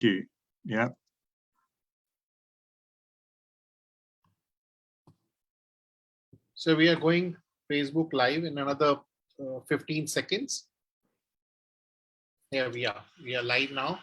you. Yeah. So we are going Facebook Live in another 15 seconds. Here we are. We are live now.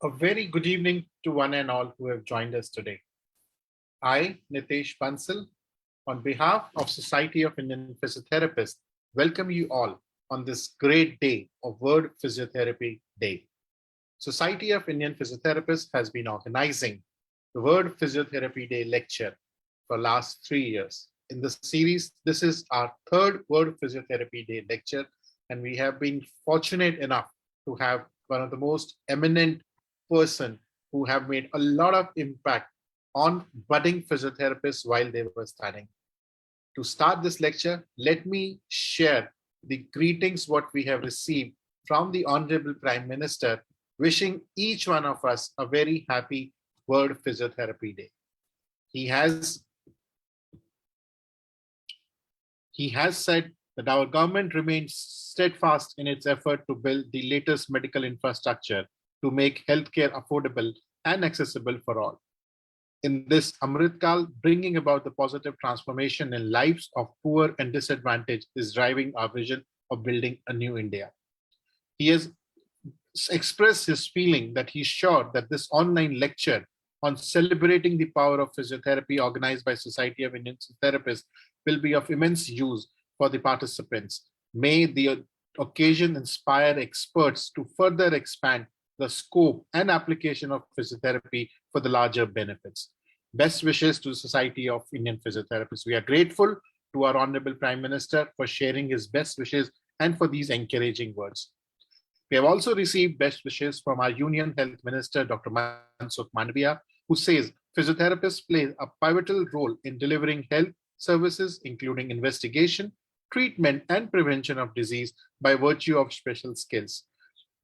A very good evening to one and all who have joined us today. I, Nitesh Bansal, on behalf of Society of Indian Physiotherapists, welcome you all on this great day of World Physiotherapy Day. Society of Indian Physiotherapists has been organizing the World Physiotherapy Day lecture for last 3 years. In this series, this is our third World Physiotherapy Day lecture, and we have been fortunate enough to have one of the most eminent person who have made a lot of impact on budding physiotherapists while they were studying. To start this lecture, let me share the greetings what we have received from the Honorable Prime Minister, wishing each one of us a very happy World Physiotherapy Day. He has said that our government remains steadfast in its effort to build the latest medical infrastructure to make healthcare affordable and accessible for all. In this Amritkal, bringing about the positive transformation in lives of poor and disadvantaged is driving our vision of building a new India. He has expressed his feeling that he's sure that this online lecture on celebrating the power of physiotherapy organized by Society of Indian Therapists will be of immense use for the participants. May the occasion inspire experts to further expand the scope and application of physiotherapy for the larger benefits. Best wishes to the Society of Indian Physiotherapists. We are grateful to our Honorable Prime Minister for sharing his best wishes and for these encouraging words. We have also received best wishes from our Union Health Minister, Dr. Mansukh Mandaviya, who says physiotherapists play a pivotal role in delivering health services, including investigation, treatment, and prevention of disease by virtue of special skills.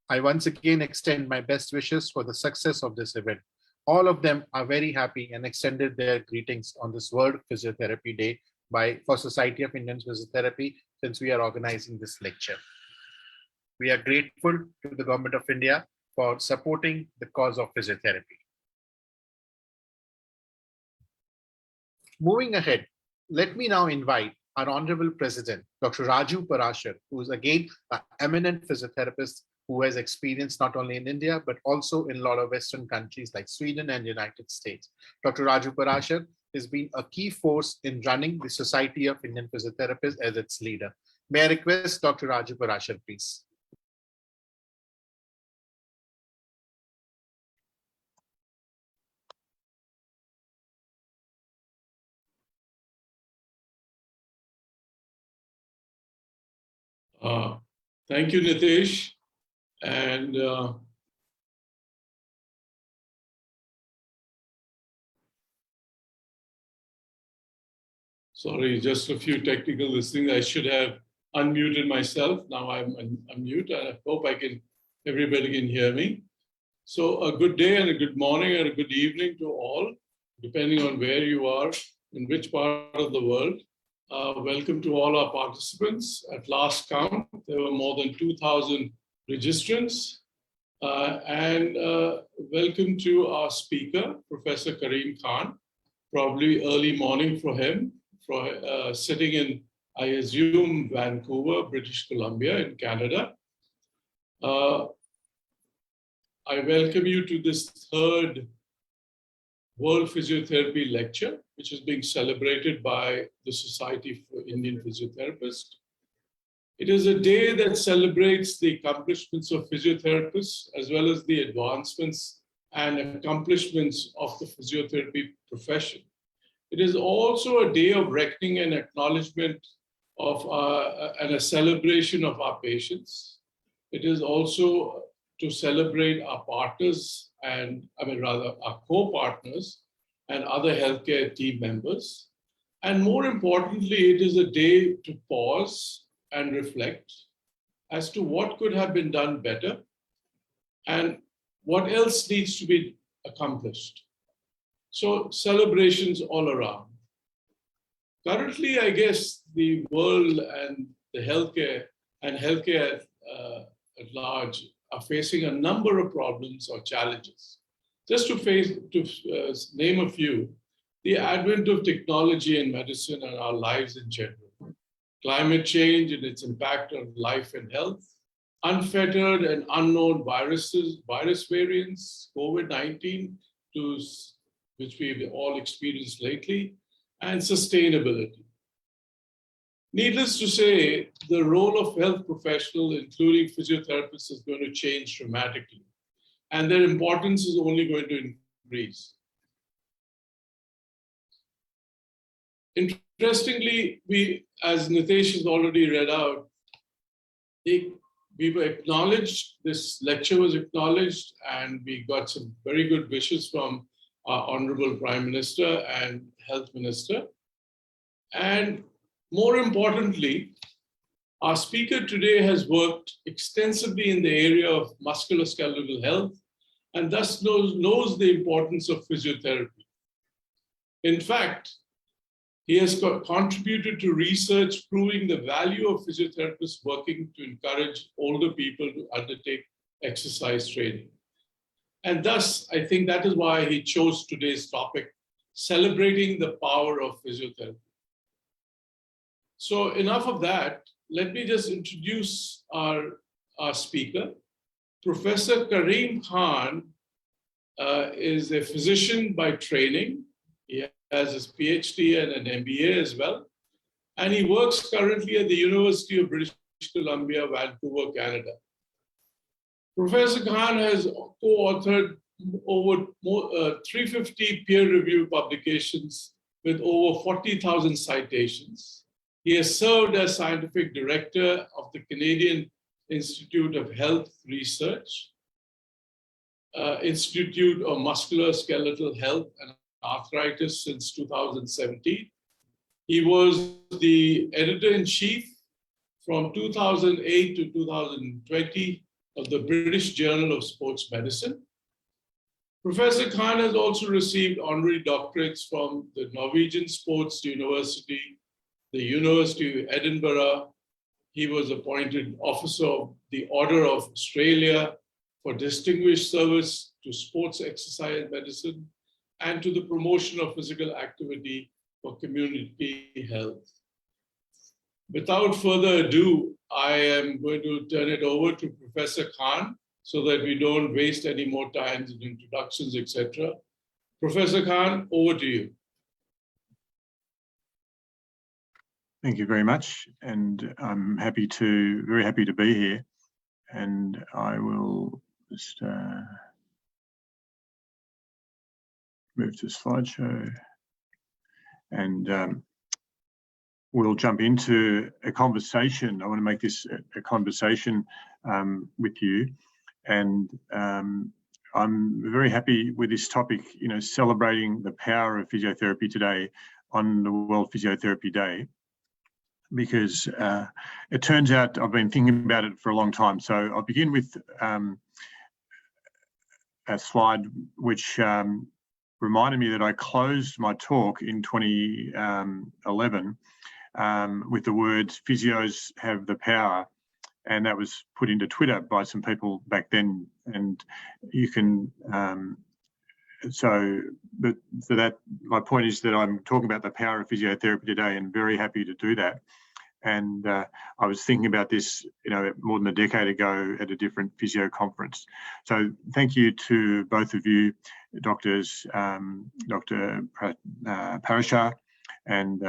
I once again extend my best wishes for the success of this event. All of them are very happy and extended their greetings on this World Physiotherapy Day for Society of Indian Physiotherapy, since we are organizing this lecture. We are grateful to the Government of India for supporting the cause of physiotherapy. Moving ahead, let me now invite our Honorable President, Dr. Raju Parashar, who is again an eminent physiotherapist who has experience not only in India, but also in a lot of Western countries like Sweden and United States. Dr. Raju Parashar has been a key force in running the Society of Indian Physiotherapists as its leader. May I request Dr. Raju Parashar, please? Thank you, Nitesh. And sorry, just a few technical listening. I should have unmuted myself. Now I'm unmute. I hope everybody can hear me. So a good day and a good morning and a good evening to all, depending on where you are, in which part of the world. Welcome to all our participants. At last count, there were more than 2,000 registrants. Welcome to our speaker, Professor Karim Khan. Probably early morning for him, sitting in, I assume, Vancouver, British Columbia in Canada. I welcome you to this third World Physiotherapy Lecture, which is being celebrated by the Society for Indian Physiotherapists. It is a day that celebrates the accomplishments of physiotherapists as well as the advancements and accomplishments of the physiotherapy profession. It is also a day of reckoning and acknowledgement of and a celebration of our patients. It is also to celebrate our partners our co-partners and other healthcare team members. And more importantly, it is a day to pause and reflect as to what could have been done better and what else needs to be accomplished. So celebrations all around. Currently, I guess the world and the healthcare at large are facing a number of problems or challenges. Just to name a few, the advent of technology and medicine and our lives in general, climate change and its impact on life and health, unfettered and unknown virus variants, COVID-19, which we've all experienced lately, and sustainability. Needless to say, the role of health professionals, including physiotherapists, is going to change dramatically, and their importance is only going to increase. Interestingly, as Nitesh has already read out, we were acknowledged, this lecture was acknowledged, and we got some very good wishes from our Honorable Prime Minister and Health Minister. And more importantly, our speaker today has worked extensively in the area of musculoskeletal health and thus knows the importance of physiotherapy. In fact, he has contributed to research proving the value of physiotherapists working to encourage older people to undertake exercise training. And thus, I think that is why he chose today's topic, celebrating the power of physiotherapy. So enough of that, let me just introduce our speaker. Professor Karim Khan is a physician by training. He has his PhD and an MBA as well. And he works currently at the University of British Columbia, Vancouver, Canada. Professor Khan has co-authored over 350 peer-reviewed publications with over 40,000 citations. He has served as scientific director of the Canadian Institute of Health Research, Institute of Musculoskeletal Health and Arthritis since 2017. He was the editor-in-chief from 2008 to 2020 of the British Journal of Sports Medicine. Professor Khan has also received honorary doctorates from the Norwegian Sports University, the University of Edinburgh. He was appointed Officer of the Order of Australia for distinguished service to sports exercise medicine and to the promotion of physical activity for community health. Without further ado, I am going to turn it over to Professor Khan so that we don't waste any more time in introductions, etc. Professor Khan, over to you. Thank you very much, and I'm very happy to be here. And I will just move to slideshow, and we'll jump into a conversation. I want to make this a conversation with you, and I'm very happy with this topic. You know, celebrating the power of physiotherapy today on the World Physiotherapy Day, because it turns out I've been thinking about it for a long time. So I'll begin with a slide which reminded me that I closed my talk in 2011 with the words "physios have the power," and that was put into Twitter by some people back then. And you can my point is that I'm talking about the power of physiotherapy today, and very happy to do that. And I was thinking about this, you know, more than a decade ago at a different physio conference. So thank you to both of you, doctors, Dr. Parashar and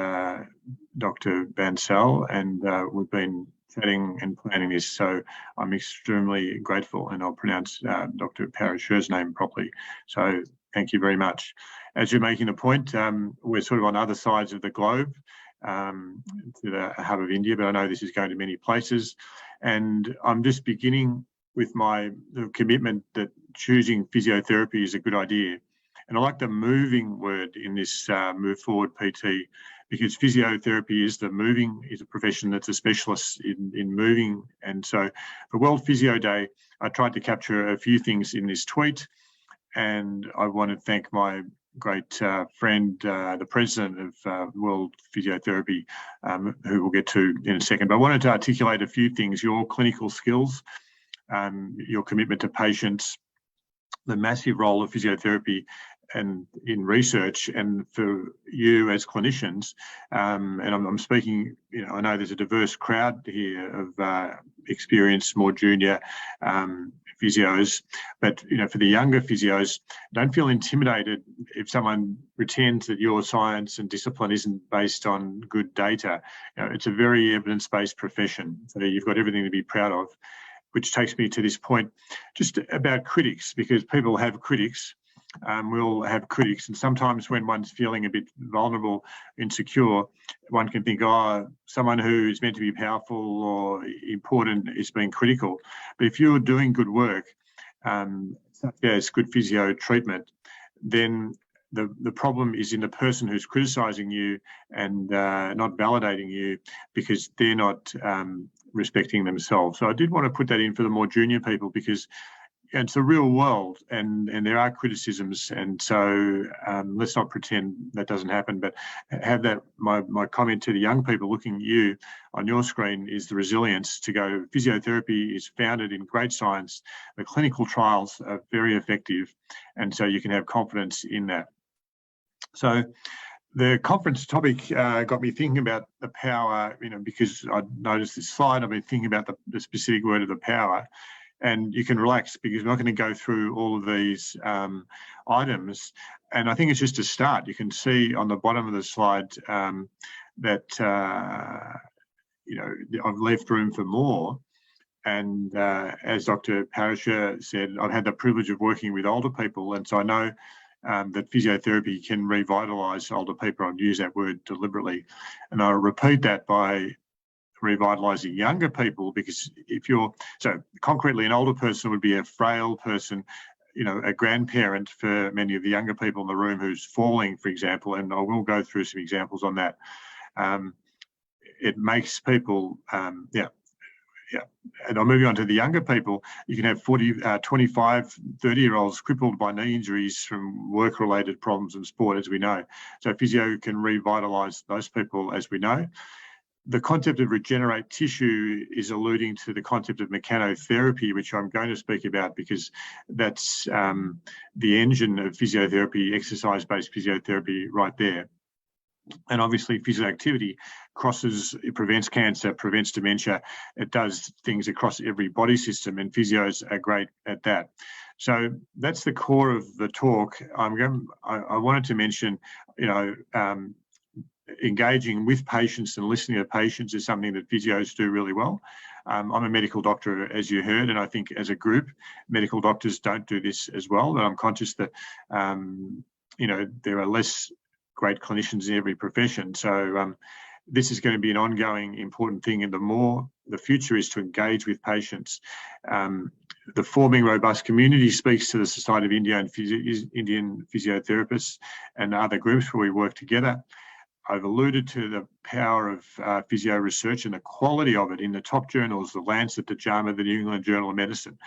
Dr. Bansal, and we've been chatting and planning this, so I'm extremely grateful, and I'll pronounce Dr. Parashar's name properly. So thank you very much. As you're making the point, we're sort of on other sides of the globe, to the hub of India, but I know this is going to many places. And I'm just beginning with my commitment that choosing physiotherapy is a good idea. And I like the moving word in this Move Forward PT, because physiotherapy is a profession that's a specialist in moving. And so for World Physio Day, I tried to capture a few things in this tweet. And I want to thank my great friend, the president of World Physiotherapy, who we'll get to in a second. But I wanted to articulate a few things: your clinical skills, your commitment to patients, the massive role of physiotherapy and in research, and for you as clinicians. And I'm speaking, you know, I know there's a diverse crowd here of experienced, more junior physios, but you know, for the younger physios, don't feel intimidated if someone pretends that your science and discipline isn't based on good data. You know, it's a very evidence-based profession, so you've got everything to be proud of. Which takes me to this point, just about critics, because people have critics. We'll have critics, and sometimes when one's feeling a bit vulnerable, insecure, one can think, oh, someone who is meant to be powerful or important is being critical. But if you're doing good work, such as good physio treatment, then the problem is in the person who's criticising you and not validating you, because they're not respecting themselves. So I did want to put that in for the more junior people, because it's the real world, and there are criticisms, and so let's not pretend that doesn't happen, but have that. My comment to the young people looking at you on your screen is the resilience to go. Physiotherapy is founded in great science. The clinical trials are very effective, and so you can have confidence in that. So the conference topic got me thinking about the power, you know, because I noticed this slide, I've been thinking about the specific word of the power. And you can relax, because we're not going to go through all of these items. And I think it's just a start. You can see on the bottom of the slide that, you know, I've left room for more. And as Dr. Parashar said, I've had the privilege of working with older people, and so I know that physiotherapy can revitalise older people. I'll use that word deliberately. And I'll repeat that by revitalising younger people, because so concretely, an older person would be a frail person, a grandparent for many of the younger people in the room who's falling, for example, and I will go through some examples on that. It makes people, and I'm moving on to the younger people. You can have 25, 30-year-olds crippled by knee injuries from work-related problems in sport, as we know. So physio can revitalise those people, as we know. The concept of regenerate tissue is alluding to the concept of mechanotherapy, which I'm going to speak about because that's the engine of physiotherapy, exercise-based physiotherapy right there. And obviously physical activity it prevents cancer, prevents dementia. It does things across every body system, and physios are great at that. So that's the core of the talk. I wanted to mention, engaging with patients and listening to patients is something that physios do really well. I'm a medical doctor, as you heard, and I think as a group, medical doctors don't do this as well. But I'm conscious that, there are less great clinicians in every profession. So this is going to be an ongoing important thing, and the future is to engage with patients. The Forming Robust Community speaks to the Society of Indian Physiotherapists and other groups where we work together. I've alluded to the power of physio research and the quality of it in the top journals, the Lancet, the JAMA, the New England Journal of Medicine.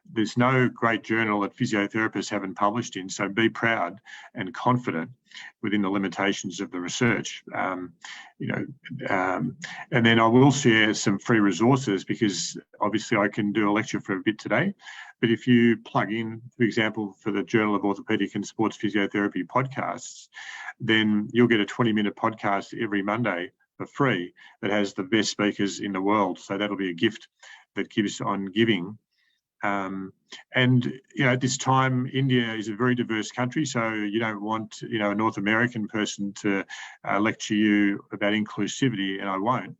There's no great journal that physiotherapists haven't published in, so be proud and confident within the limitations of the research. And then I will share some free resources, because obviously I can do a lecture for a bit today, but if you plug in, for example, for the Journal of Orthopaedic and Sports Physiotherapy podcasts, then you'll get a 20-minute podcast every Monday for free that has the best speakers in the world. So that'll be a gift that gives on giving. At this time, India is a very diverse country, so you don't want, a North American person to lecture you about inclusivity, and I won't.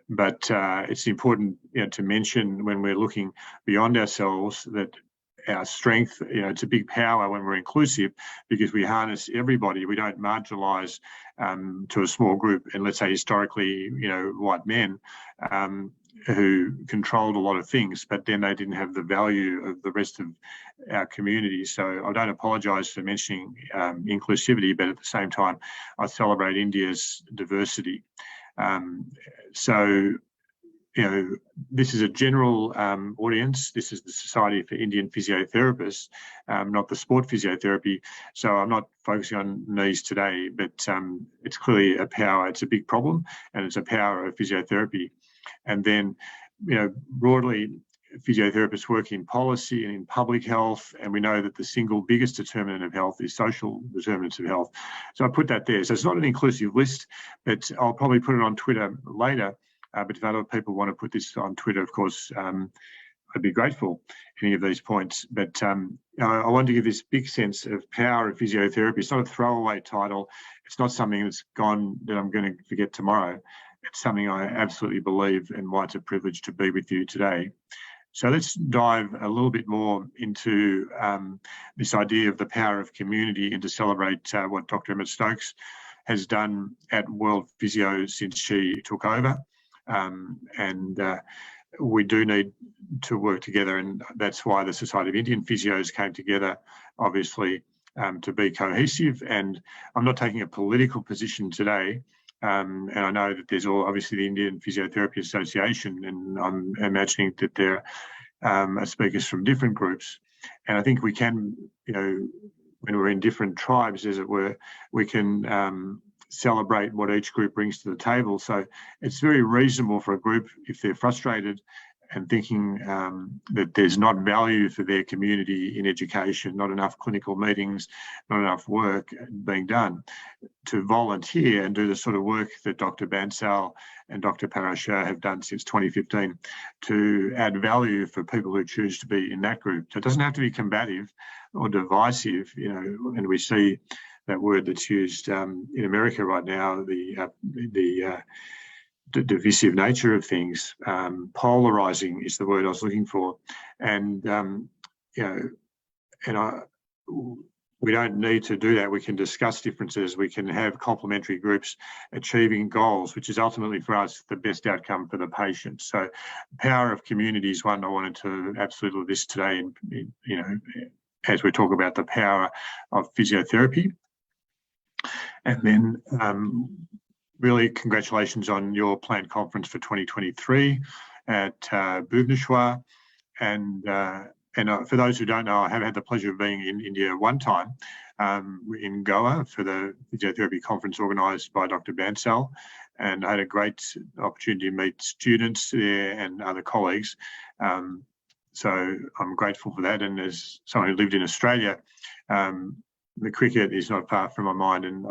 But it's important, to mention when we're looking beyond ourselves that our strength, it's a big power when we're inclusive, because we harness everybody. We don't marginalise to a small group, and let's say historically, white men who controlled a lot of things, but then they didn't have the value of the rest of our community. So I don't apologise for mentioning inclusivity, but at the same time, I celebrate India's diversity. This is a general audience. This is the Society for Indian Physiotherapists, not the sport physiotherapy. So I'm not focusing on knees today, but it's clearly a power. It's a big problem, and it's a power of physiotherapy. And then, broadly, physiotherapists work in policy and in public health, and we know that the single biggest determinant of health is social determinants of health. So I put that there. So it's not an inclusive list, but I'll probably put it on Twitter later. But if other people want to put this on Twitter, of course, I'd be grateful for any of these points. But I want to give this big sense of power of physiotherapy. It's not a throwaway title. It's not something that's gone that I'm going to forget tomorrow. It's something I absolutely believe, and why it's a privilege to be with you today. So let's dive a little bit more into this idea of the power of community, and to celebrate what Dr. Emmett Stokes has done at World Physio since she took over. We do need to work together, and that's why the Society of Indian Physios came together, obviously, to be cohesive. And I'm not taking a political position today. And I know that there's obviously the Indian Physiotherapy Association, and I'm imagining that there are speakers from different groups. And I think we can, when we're in different tribes, as it were, we can celebrate what each group brings to the table. So it's very reasonable for a group, if they're frustrated and thinking that there's not value for their community in education, not enough clinical meetings, not enough work being done, to volunteer and do the sort of work that Dr. Bansal and Dr. Parashar have done since 2015 to add value for people who choose to be in that group. So it doesn't have to be combative or divisive, and we see that word that's used in America right now, the divisive nature of things. Polarizing is the word I was looking for. And, we don't need to do that. We can discuss differences. We can have complementary groups achieving goals, which is ultimately for us the best outcome for the patient. So the power of community is one I wanted to absolutely list today, as we talk about the power of physiotherapy. And then really congratulations on your planned conference for 2023 at Brukner. And for those who don't know, I have had the pleasure of being in India one time, in Goa for the physiotherapy conference organised by Dr. Bansal, and I had a great opportunity to meet students there and other colleagues. So I'm grateful for that. And as someone who lived in Australia, the cricket is not far from my mind, and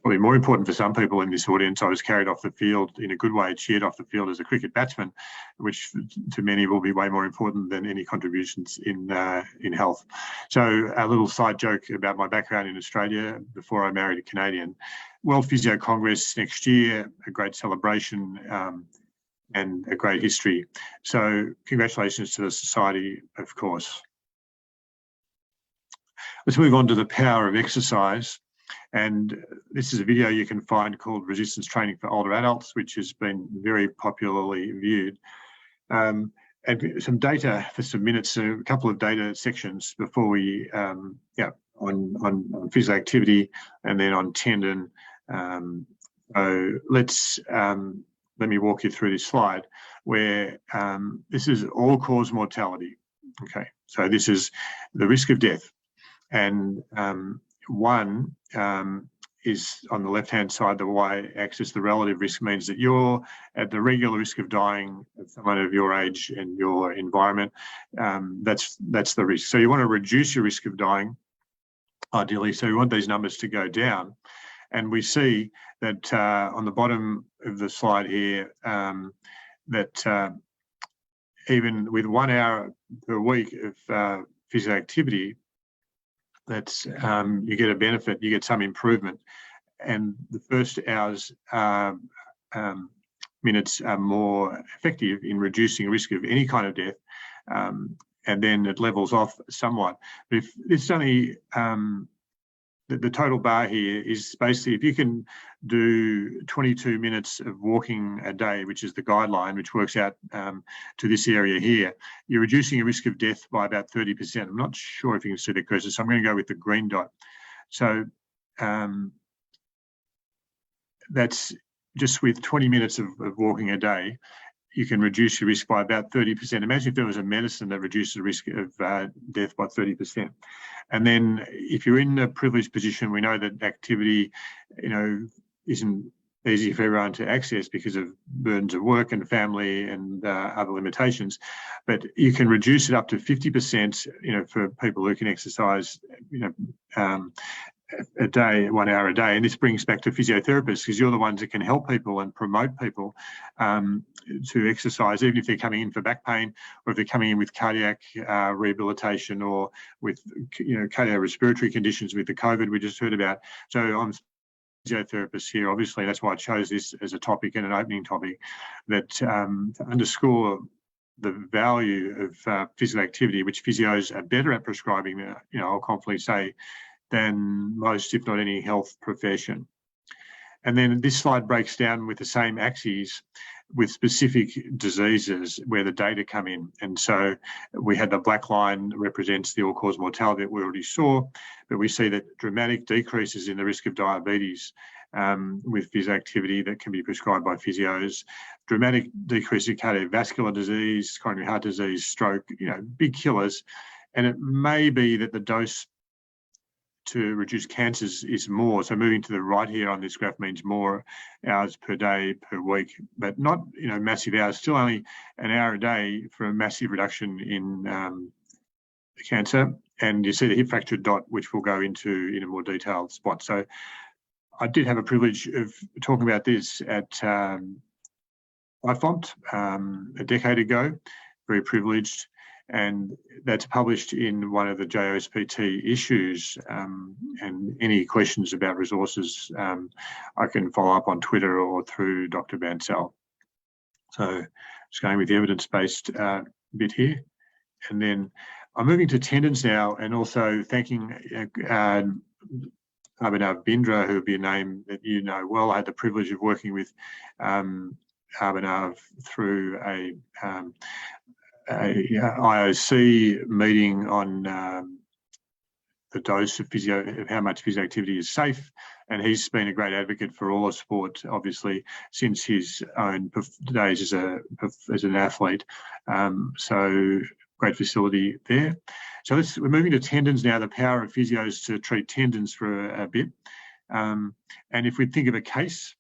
probably more important for some people in this audience, I was carried off the field in a good way, cheered off the field as a cricket batsman, which to many will be way more important than any contributions in health. So a little side joke about my background in Australia before I married a Canadian. World Physio Congress next year, a great celebration and a great history. So congratulations to the Society, of course. Let's move on to the power of exercise. And this is a video you can find called Resistance Training for Older Adults, which has been very popularly viewed. And some data for some minutes, a couple of data sections before we, on physical activity and then on tendon. So let me walk you through this slide where this is all-cause mortality. Okay, so this is the risk of death. And one is on the left-hand side, the y-axis, the relative risk means that you're at the regular risk of dying of someone of your age and your environment. That's the risk. So you want to reduce your risk of dying, ideally. So we want these numbers to go down. And we see that on the bottom of the slide here, that even with 1 hour per week of physical activity, that's you get a benefit, you get some improvement, and the first hour's minutes are more effective in reducing risk of any kind of death, and then it levels off somewhat. But if it's only the total bar here is basically if you can do 22 minutes of walking a day, which is the guideline, which works out to this area here, you're reducing your risk of death by about 30%. I'm not sure if you can see the cursor, so I'm going to go with the green dot. So that's just with 20 minutes of walking a day, you can reduce your risk by about 30%. Imagine if there was a medicine that reduces the risk of death by 30%. And then if you're in a privileged position, we know that activity, isn't easy for everyone to access because of burdens of work and family and other limitations. But you can reduce it up to 50%, for people who can exercise, a day, 1 hour a day. And this brings back to physiotherapists, because you're the ones that can help people and promote people to exercise, even if they're coming in for back pain, or if they're coming in with cardiac rehabilitation, or with cardiorespiratory conditions with the COVID we just heard about. So I'm a physiotherapist here. Obviously, that's why I chose this as a topic and an opening topic, that to underscore the value of physical activity, which physios are better at prescribing, I'll confidently say, than most, if not any, health profession. And then this slide breaks down with the same axes with specific diseases where the data come in. And so we had the black line represents the all-cause mortality that we already saw, but we see that dramatic decreases in the risk of diabetes with physio activity that can be prescribed by physios, dramatic decrease in cardiovascular disease, coronary heart disease, stroke, big killers. And it may be that the dose to reduce cancers is more. So moving to the right here on this graph means more hours per day, per week, but not, massive hours, still only an hour a day for a massive reduction in cancer. And you see the hip fracture dot, which we'll go into in a more detailed spot. So I did have a privilege of talking about this at IFOMT a decade ago, very privileged. And that's published in one of the JOSPT issues. And any questions about resources, I can follow up on Twitter or through Dr. Bansal. So just going with the evidence-based bit here. And then I'm moving to tendons now, and also thanking Abhinav Bindra, who would be a name that you know well. I had the privilege of working with Abhinav through a IOC meeting on the dose of how much physio activity is safe. And he's been a great advocate for all of sport, obviously, since his own days as an athlete. So great facility there. So we're moving to tendons now, the power of physios to treat tendons for a bit. And if we think of a case,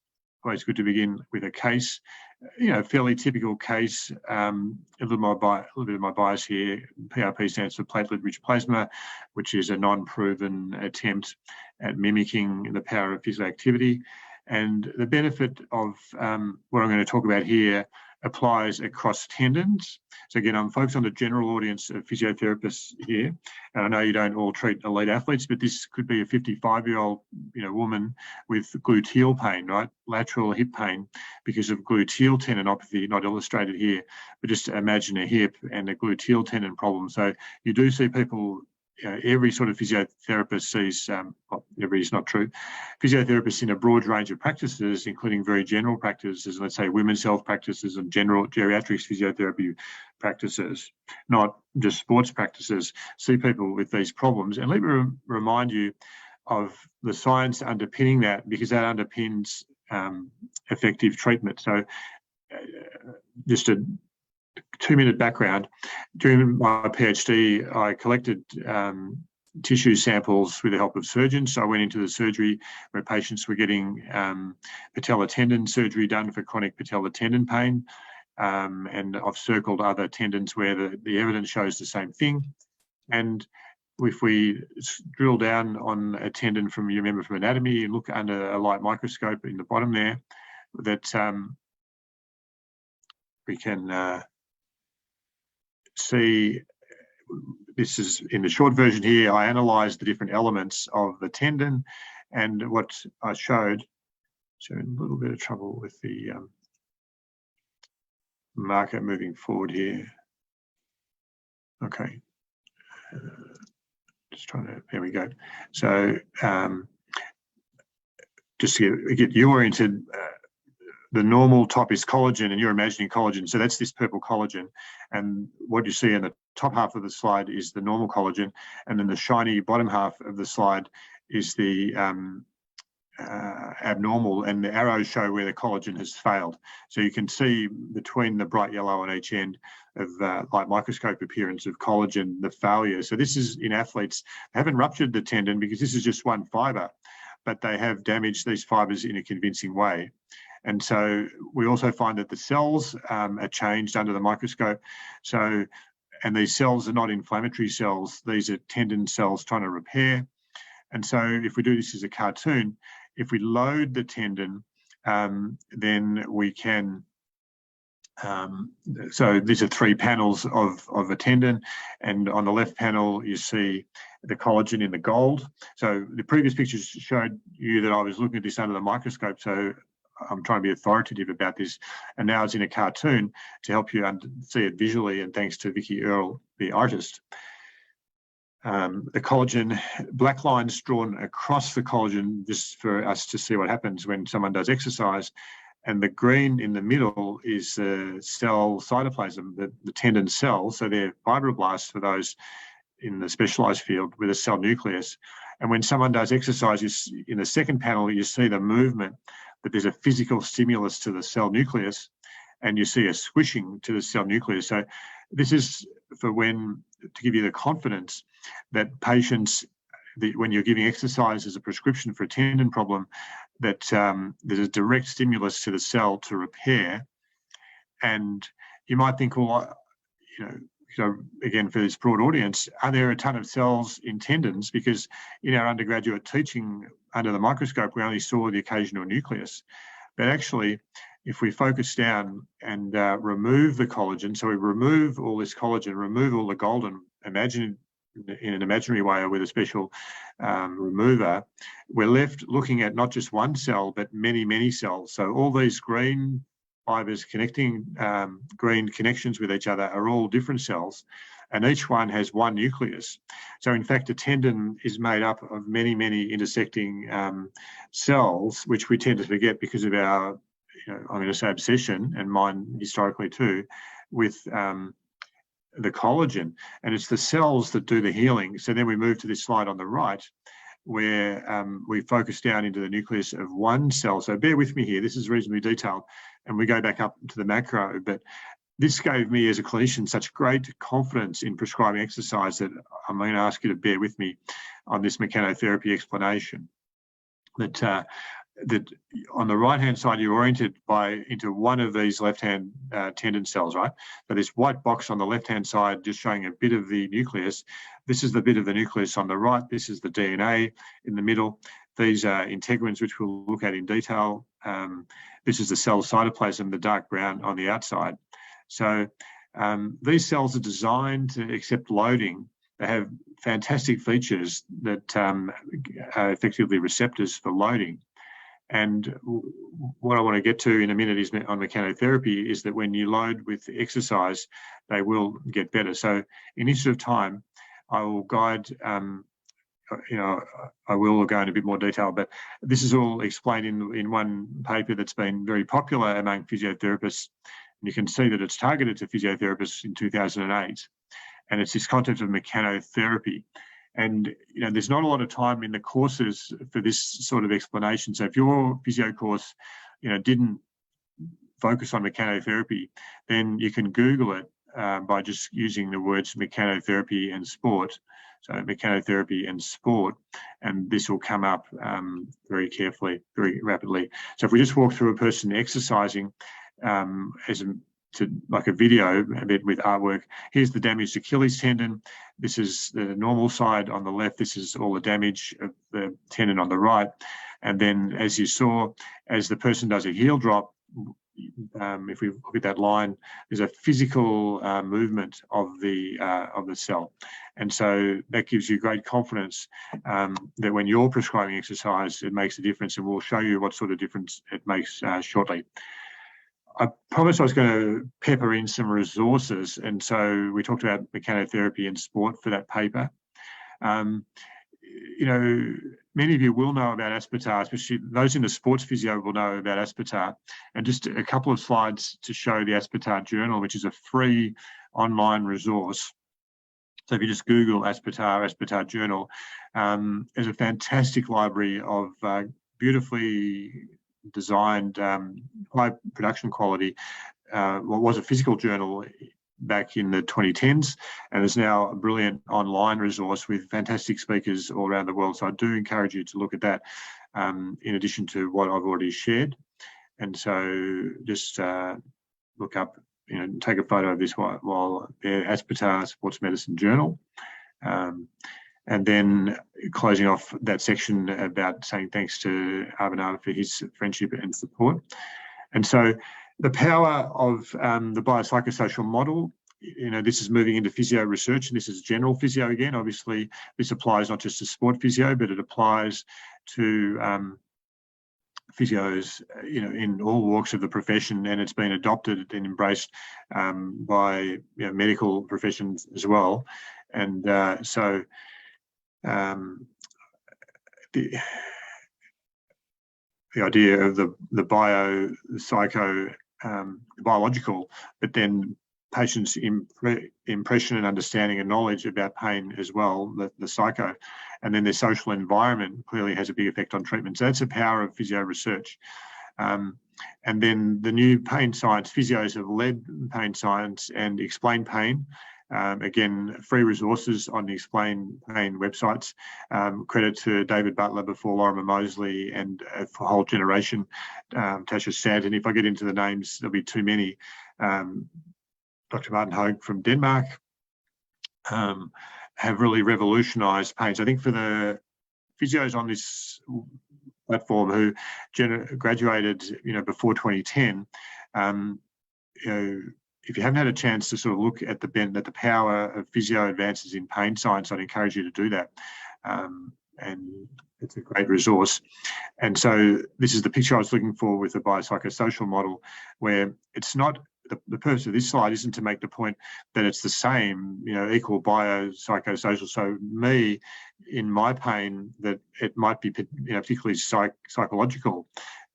always good to begin with a case, fairly typical case, a little bit of my bias here. PRP stands for platelet-rich plasma, which is a non-proven attempt at mimicking the power of physical activity. And the benefit of what I'm going to talk about here applies across tendons. So again, I'm focused on the general audience of physiotherapists here. And I know you don't all treat elite athletes, but this could be a 55-year-old woman with gluteal pain, right? Lateral hip pain because of gluteal tendinopathy, not illustrated here, but just imagine a hip and a gluteal tendon problem. So you do see people, every sort of physiotherapist sees, every is not true, physiotherapists in a broad range of practices, including very general practices, let's say women's health practices and general geriatrics physiotherapy practices, not just sports practices, see people with these problems. And let me remind you of the science underpinning that, because that underpins effective treatment. So just a 2-minute background. During my PhD, I collected tissue samples with the help of surgeons. So I went into the surgery where patients were getting patellar tendon surgery done for chronic patellar tendon pain. And I've circled other tendons where the evidence shows the same thing. And if we drill down on a tendon from anatomy and look under a light microscope in the bottom there, that we can see. This is in the short version here. I analysed the different elements of the tendon, and what I showed, so a little bit of trouble with the marker moving forward here. Okay, just trying to, there we go. So just to get you oriented, the normal top is collagen, and you're imagining collagen. So that's this purple collagen. And what you see in the top half of the slide is the normal collagen. And then the shiny bottom half of the slide is the abnormal, and the arrows show where the collagen has failed. So you can see between the bright yellow on each end of light microscope appearance of collagen, the failure. So this is in athletes, they haven't ruptured the tendon because this is just one fibre, but they have damaged these fibres in a convincing way. And so we also find that the cells are changed under the microscope. So, and these cells are not inflammatory cells. These are tendon cells trying to repair. And so if we do this as a cartoon, if we load the tendon, then we can, so these are 3 panels of a tendon. And on the left panel, you see the collagen in the gold. So the previous pictures showed you that I was looking at this under the microscope. So I'm trying to be authoritative about this, and now it's in a cartoon to help you see it visually, and thanks to Vicky Earle, the artist. The collagen, black lines drawn across the collagen just for us to see what happens when someone does exercise, and the green in the middle is the cell cytoplasm, the tendon cells, so they're fibroblasts for those in the specialised field with a cell nucleus. And when someone does exercise, in the second panel, you see the movement, that there's a physical stimulus to the cell nucleus, and you see a squishing to the cell nucleus. So this is for to give you the confidence that patients, when you're giving exercise as a prescription for a tendon problem, that there's a direct stimulus to the cell to repair. And you might think, well, so again, for this broad audience, are there a ton of cells in tendons? Because in our undergraduate teaching under the microscope, we only saw the occasional nucleus. But actually, if we focus down and remove the collagen, so we remove all this collagen, remove all the golden, imagine in an imaginary way or with a special remover, we're left looking at not just one cell, but many, many cells. So all these green fibers connecting, green connections with each other are all different cells, and each one has one nucleus. So in fact, a tendon is made up of many, many intersecting cells, which we tend to forget because of our, I'm going to say obsession, and mine historically too, with the collagen. And it's the cells that do the healing. So then we move to this slide on the right, where we focus down into the nucleus of one cell. So bear with me here, this is reasonably detailed, and we go back up to the macro, but this gave me as a clinician such great confidence in prescribing exercise that I'm going to ask you to bear with me on this mechanotherapy explanation. That on the right-hand side, you're oriented into one of these left-hand tendon cells, right? So this white box on the left-hand side, just showing a bit of the nucleus. This is the bit of the nucleus on the right. This is the DNA in the middle. These are integrins, which we'll look at in detail. This is the cell cytoplasm, the dark brown on the outside. So these cells are designed to accept loading. They have fantastic features that are effectively receptors for loading. And what I want to get to in a minute is on mechanotherapy is that when you load with exercise, they will get better. So in interest of time, I will guide, I will go into a bit more detail, but this is all explained in one paper that's been very popular among physiotherapists. And you can see that it's targeted to physiotherapists in 2008. And it's this concept of mechanotherapy. And there's not a lot of time in the courses for this sort of explanation. So if your physio course, didn't focus on mechanotherapy, then you can Google it by just using the words mechanotherapy and sport. So mechanotherapy and sport, and this will come up very carefully, very rapidly. So if we just walk through a person exercising like a video, a bit with artwork. Here's the damaged Achilles tendon. This is the normal side on the left. This is all the damage of the tendon on the right. And then, as you saw, as the person does a heel drop, if we look at that line, there's a physical movement of the cell. And so that gives you great confidence that when you're prescribing exercise, it makes a difference, and we'll show you what sort of difference it makes shortly. I promised I was going to pepper in some resources, and so we talked about mechanotherapy and sport for that paper. Many of you will know about Aspetar, especially those in the sports physio will know about Aspetar. And just a couple of slides to show the Aspetar journal, which is a free online resource. So if you just Google Aspetar journal, there's a fantastic library of beautifully designed, high production quality, what was a physical journal back in the 2010s, and is now a brilliant online resource with fantastic speakers all around the world. So I do encourage you to look at that in addition to what I've already shared. And so just look up, take a photo of this while Aspetar Sports Medicine Journal. And then closing off that section about saying thanks to Abhinav for his friendship and support. And so the power of the biopsychosocial model, this is moving into physio research, and this is general physio again. Obviously, this applies not just to sport physio, but it applies to physios, in all walks of the profession, and it's been adopted and embraced by medical professions as well. And the idea of the biological, but then patients' impression and understanding and knowledge about pain as well, the psycho, and then their social environment clearly has a big effect on treatment. So that's the power of physio research. And then the new pain science, physios have led pain science and explain pain. Again, free resources on the Explain Pain websites. Credit to David Butler before Lorimer Mosley and a whole generation, Tasha Sant. And if I get into the names, there'll be too many. Dr. Martin Hoag from Denmark have really revolutionised pain. So I think for the physios on this platform who graduated, before 2010. If you haven't had a chance to sort of look at the power of physio advances in pain science, I'd encourage you to do that. And it's a great resource. And so this is the picture I was looking for with the biopsychosocial model, where it's not, the purpose of this slide isn't to make the point that it's the same, equal biopsychosocial. So me, in my pain, that it might be, particularly psychological.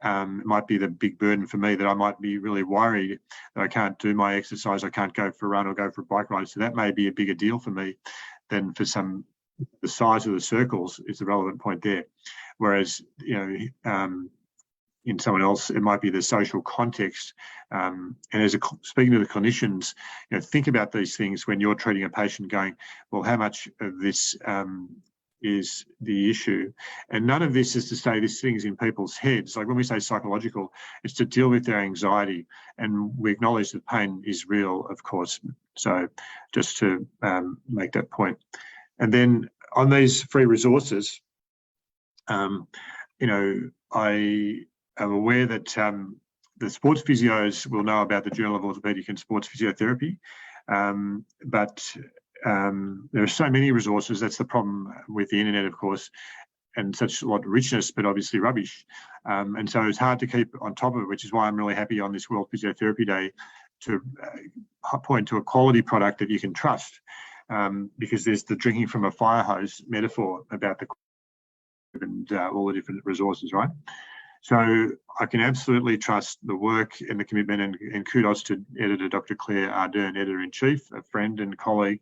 It might be the big burden for me that I might be really worried that I can't do my exercise, I can't go for a run or go for a bike ride. So that may be a bigger deal for me than for some. The size of the circles is the relevant point there. Whereas, in someone else, it might be the social context. And speaking to the clinicians, think about these things when you're treating a patient, going, well, how much of this is the issue? And none of this is to say this thing's in people's heads. Like when we say psychological, it's to deal with their anxiety. And we acknowledge that pain is real, of course. So just to make that point. And then on these free resources, I am aware that the sports physios will know about the Journal of Orthopaedic and Sports Physiotherapy, but there are so many resources. That's the problem with the internet, of course, and such a lot of richness, but obviously rubbish. And so it's hard to keep on top of it, which is why I'm really happy on this World Physiotherapy Day to point to a quality product that you can trust. Because there's the drinking from a fire hose metaphor about the and all the different resources, right? So I can absolutely trust the work and the commitment, and kudos to editor Dr. Claire Ardern, editor-in-chief, a friend and colleague,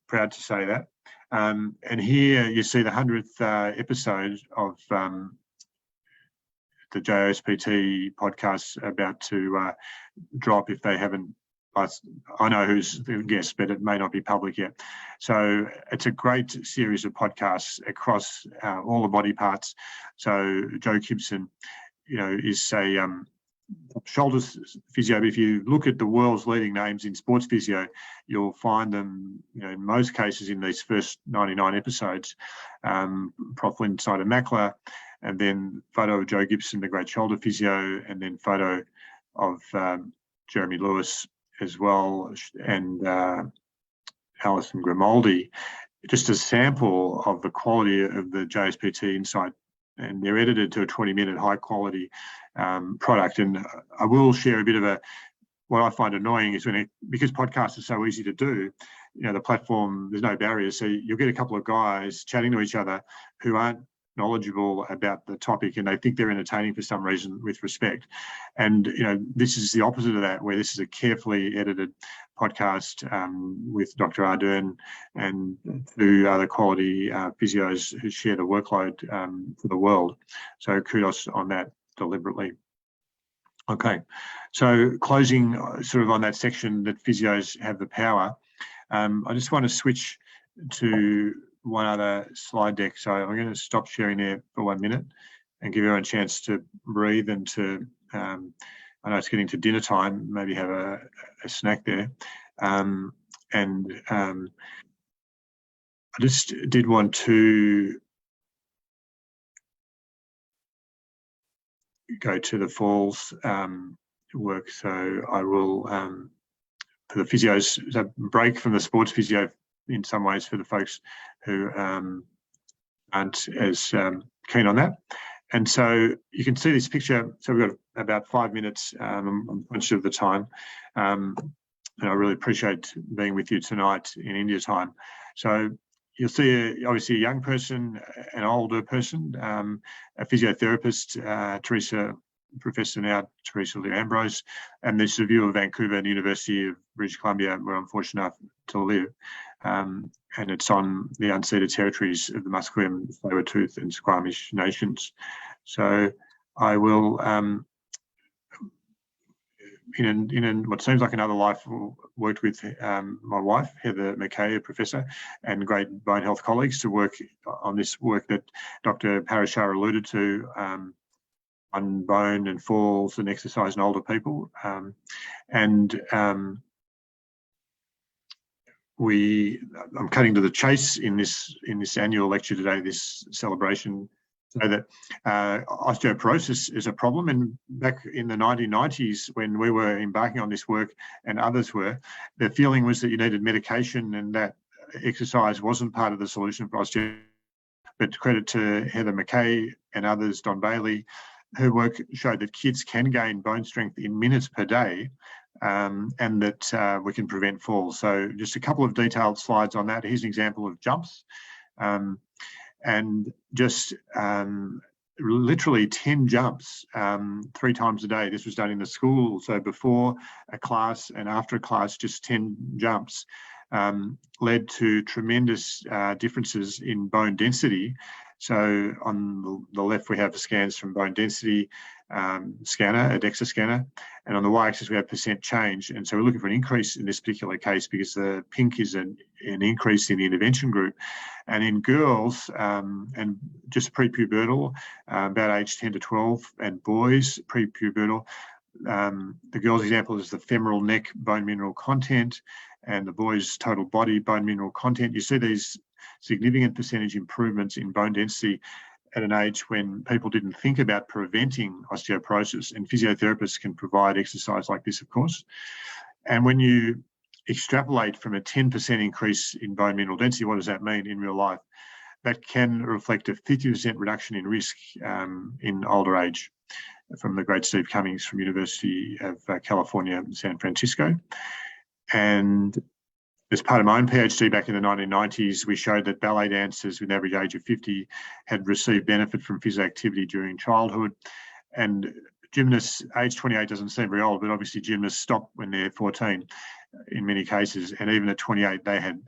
proud to say that. And here you see the 100th episode of the JOSPT podcast about to drop if they haven't. I know who's the guest, but it may not be public yet. So it's a great series of podcasts across all the body parts. So Joe Gibson, is a shoulders physio. If you look at the world's leading names in sports physio, you'll find them, in most cases in these first 99 episodes. Prof. Inside of Mackler, and then photo of Joe Gibson, the great shoulder physio, and then photo of Jeremy Lewis as well, and Alison Grimaldi, just a sample of the quality of the JSPT Insight. And they're edited to a 20-minute high-quality product. And I will share a bit of what I find annoying is because podcasts are so easy to do, the platform, there's no barriers. So you'll get a couple of guys chatting to each other who aren't knowledgeable about the topic, and they think they're entertaining for some reason, with respect. And this is the opposite of that, where this is a carefully edited podcast with Dr. Ardern and two other quality physios who share the workload for the world. So kudos on that deliberately. Okay, so closing sort of on that section that physios have the power, I just want to switch to one other slide deck. So I'm going to stop sharing there for 1 minute and give everyone a chance to breathe and to, I know it's getting to dinner time, maybe have a snack there. I just did want to go to the falls work. So I will, for the physios, a break from the sports physio in some ways for the folks who aren't as keen on that. And so you can see this picture. So we've got about 5 minutes. I'm conscious of the time. And I really appreciate being with you tonight in India time. So you'll see obviously a young person, an older person, a physiotherapist, Professor now, Teresa Lee Ambrose, and this is a view of Vancouver and the University of British Columbia, where I'm fortunate enough to live. And it's on the unceded territories of the Musqueam, Tsleil-Waututh and Squamish nations. So I will, in what seems like another life, worked with my wife, Heather McKay, a professor, and great bone health colleagues to work on this work that Dr. Parashar alluded to, on bone and falls and exercise in older people. I'm cutting to the chase in this annual lecture today, this celebration So that osteoporosis is a problem. And back in the 1990s, when we were embarking on this work and others were, the feeling was that you needed medication and that exercise wasn't part of the solution for osteoporosis. But credit to Heather McKay and others, Don Bailey, her work showed that kids can gain bone strength in minutes per day, and that we can prevent falls. So just a couple of detailed slides on that. Here's an example of jumps. And just literally 10 jumps 3 times a day. This was done in the school. So before a class and after a class, just 10 jumps led to tremendous differences in bone density. So on the left, we have scans from bone density scanner, a DEXA scanner, and on the y-axis, we have percent change. And so we're looking for an increase in this particular case because the pink is an increase in the intervention group. And in girls, and just pre-pubertal, about age 10 to 12, and boys, pre-pubertal, the girls' example is the femoral neck bone mineral content, and the boys' total body bone mineral content. You see these significant percentage improvements in bone density at an age when people didn't think about preventing osteoporosis, and physiotherapists can provide exercise like this, of course. And when you extrapolate from a 10% increase in bone mineral density, what does that mean in real life? That can reflect a 50% reduction in risk in older age, from the great Steve Cummings from University of California, San Francisco. And as part of my own PhD back in the 1990s, we showed that ballet dancers with an average age of 50 had received benefit from physical activity during childhood. And gymnasts, age 28 doesn't seem very old, but obviously gymnasts stop when they're 14 in many cases. And even at 28, they had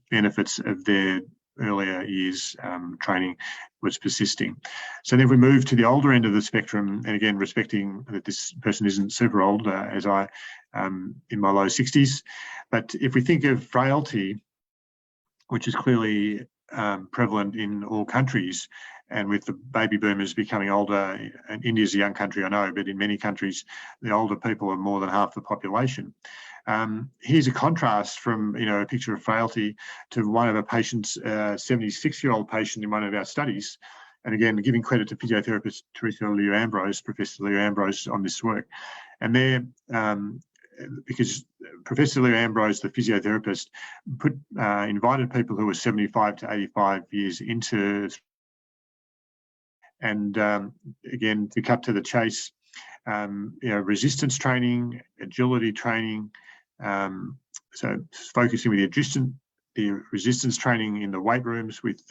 benefits of their earlier years training was persisting. So then if we move to the older end of the spectrum, and again, respecting that this person isn't super old, as I in my low 60s, but if we think of frailty, which is clearly prevalent in all countries, and with the baby boomers becoming older, and India's a young country, I know, but in many countries, the older people are more than half the population. Here's a contrast from, a picture of frailty to one of our patients, a 76-year-old patient in one of our studies. And again, giving credit to physiotherapist Teresa Liu-Ambrose, Professor Liu-Ambrose, on this work. And there, because Professor Liu-Ambrose, the physiotherapist, invited people who were 75 to 85 years into, and again, to cut to the chase, resistance training, agility training, so focusing with the resistance training in the weight rooms with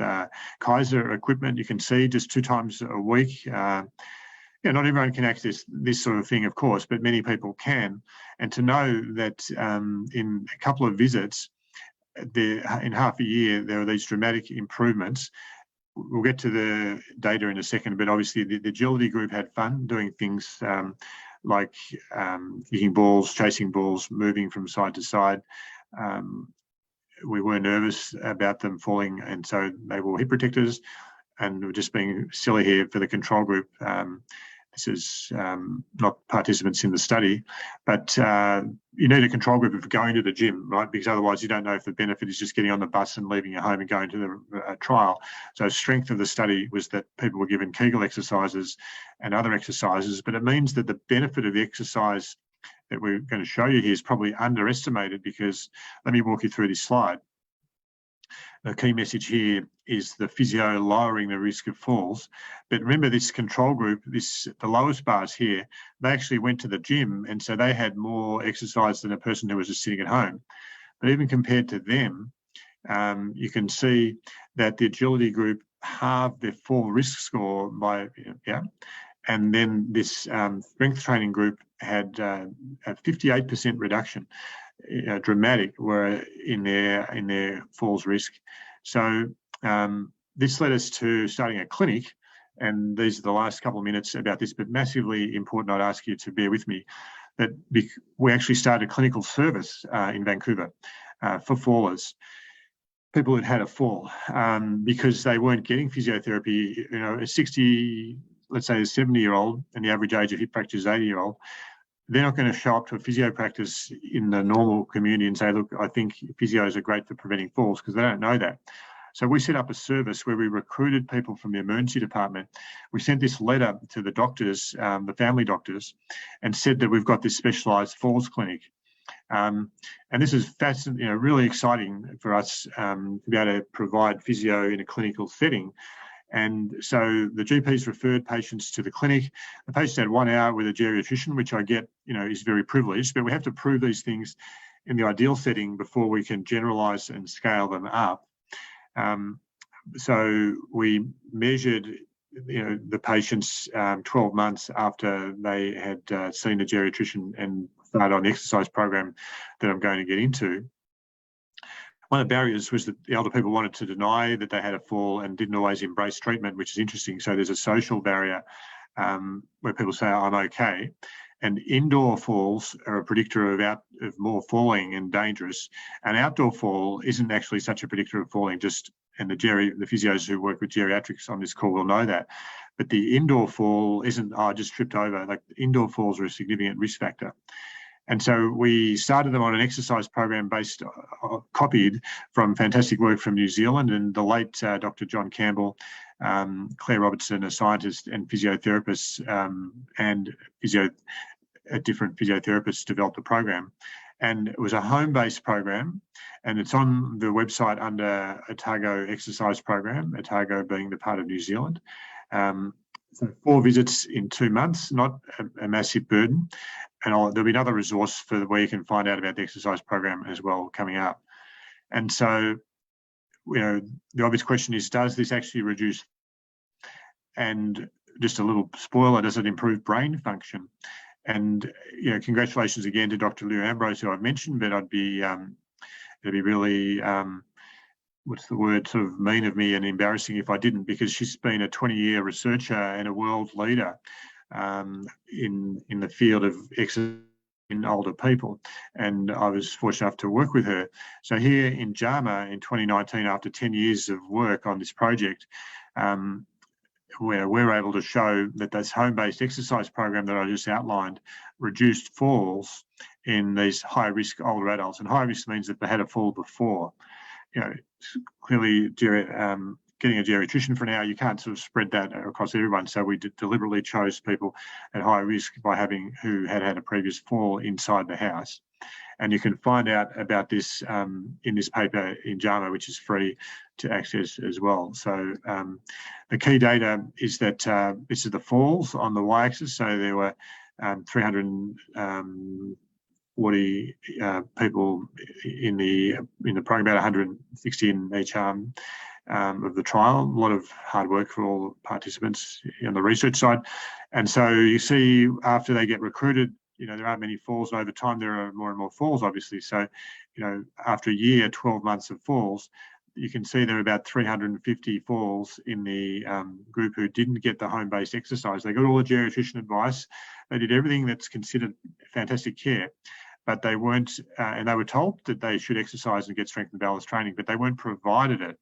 Kaiser equipment. You can see just 2 times a week. Not everyone can access this sort of thing, of course, but many people can. And to know that in a couple of visits, in half a year, there are these dramatic improvements. We'll get to the data in a second, but obviously the agility group had fun doing things like kicking balls, chasing balls, moving from side to side. We were nervous about them falling, and so they wore hip protectors, and we're just being silly here for the control group. This is not participants in the study, but you need a control group if you're going to the gym, right? Because otherwise you don't know if the benefit is just getting on the bus and leaving your home and going to the trial. So strength of the study was that people were given Kegel exercises and other exercises, but it means that the benefit of the exercise that we're going to show you here is probably underestimated, because let me walk you through this slide. The key message here is the physio lowering the risk of falls. But remember, this control group, the lowest bars here, they actually went to the gym, and so they had more exercise than a person who was just sitting at home. But even compared to them, you can see that the agility group halved their fall risk score by, and then this strength training group had a 58% reduction. Dramatic were in their falls risk. So this led us to starting a clinic, and these are the last couple of minutes about this, but massively important. I'd ask you to bear with me that we actually started a clinical service in Vancouver for fallers, people who'd had a fall, because they weren't getting physiotherapy. A 60, let's say a 70-year-old, and the average age of hip fracture is 80-year-old. They're not going to show up to a physio practice in the normal community and say, look, I think physios are great for preventing falls, because they don't know that. So we set up a service where we recruited people from the emergency department. We sent this letter to the doctors, the family doctors, and said that we've got this specialised falls clinic. And this is fascinating, really exciting for us to be able to provide physio in a clinical setting. And so the GPs referred patients to the clinic. The patient had 1 hour with a geriatrician, which I get, is very privileged, but we have to prove these things in the ideal setting before we can generalise and scale them up. So we measured, the patients 12 months after they had seen the geriatrician and started on the exercise program that I'm going to get into. One of the barriers was that the older people wanted to deny that they had a fall and didn't always embrace treatment, which is interesting. So there's a social barrier where people say, I'm okay. And indoor falls are a predictor of more falling and dangerous. An outdoor fall isn't actually such a predictor of falling, and the physios who work with geriatrics on this call will know that. But the indoor fall isn't, I just tripped over. Like, indoor falls are a significant risk factor. And so we started them on an exercise program copied from fantastic work from New Zealand, and the late Dr. John Campbell, Claire Robertson, a scientist and physiotherapist, and different physiotherapists developed a program. And it was a home-based program, and it's on the website under Otago Exercise Program, Otago being the part of New Zealand. So 4 visits in 2 months, not a massive burden. And there'll be another resource for where you can find out about the exercise program as well coming up. And so, the obvious question is, does this actually reduce? And just a little spoiler, does it improve brain function? And, congratulations again to Dr. Leah Ambrose, who I've mentioned, but it'd be really, what's the word, sort of mean of me and embarrassing if I didn't, because she's been a 20-year researcher and a world leader in the field of exercise in older people, and I was fortunate enough to work with her. So here in JAMA in 2019, after 10 years of work on this project, where we're able to show that this home-based exercise program that I just outlined reduced falls in these high-risk older adults. And high risk means that they had a fall before. Clearly, getting a geriatrician for an hour, you can't sort of spread that across everyone. So we deliberately chose people at high risk who had a previous fall inside the house. And you can find out about this in this paper in JAMA, which is free to access as well. So the key data is that this is the falls on the y-axis. So there were 340 people in the program, about 160 in each arm of the trial. A lot of hard work for all the participants on the research side. And so you see, after they get recruited, there aren't many falls. Over time, there are more and more falls, obviously. So, after a year, 12 months of falls, you can see there are about 350 falls in the group who didn't get the home-based exercise. They got all the geriatrician advice. They did everything that's considered fantastic care, but they weren't, and they were told that they should exercise and get strength and balance training, but they weren't provided it.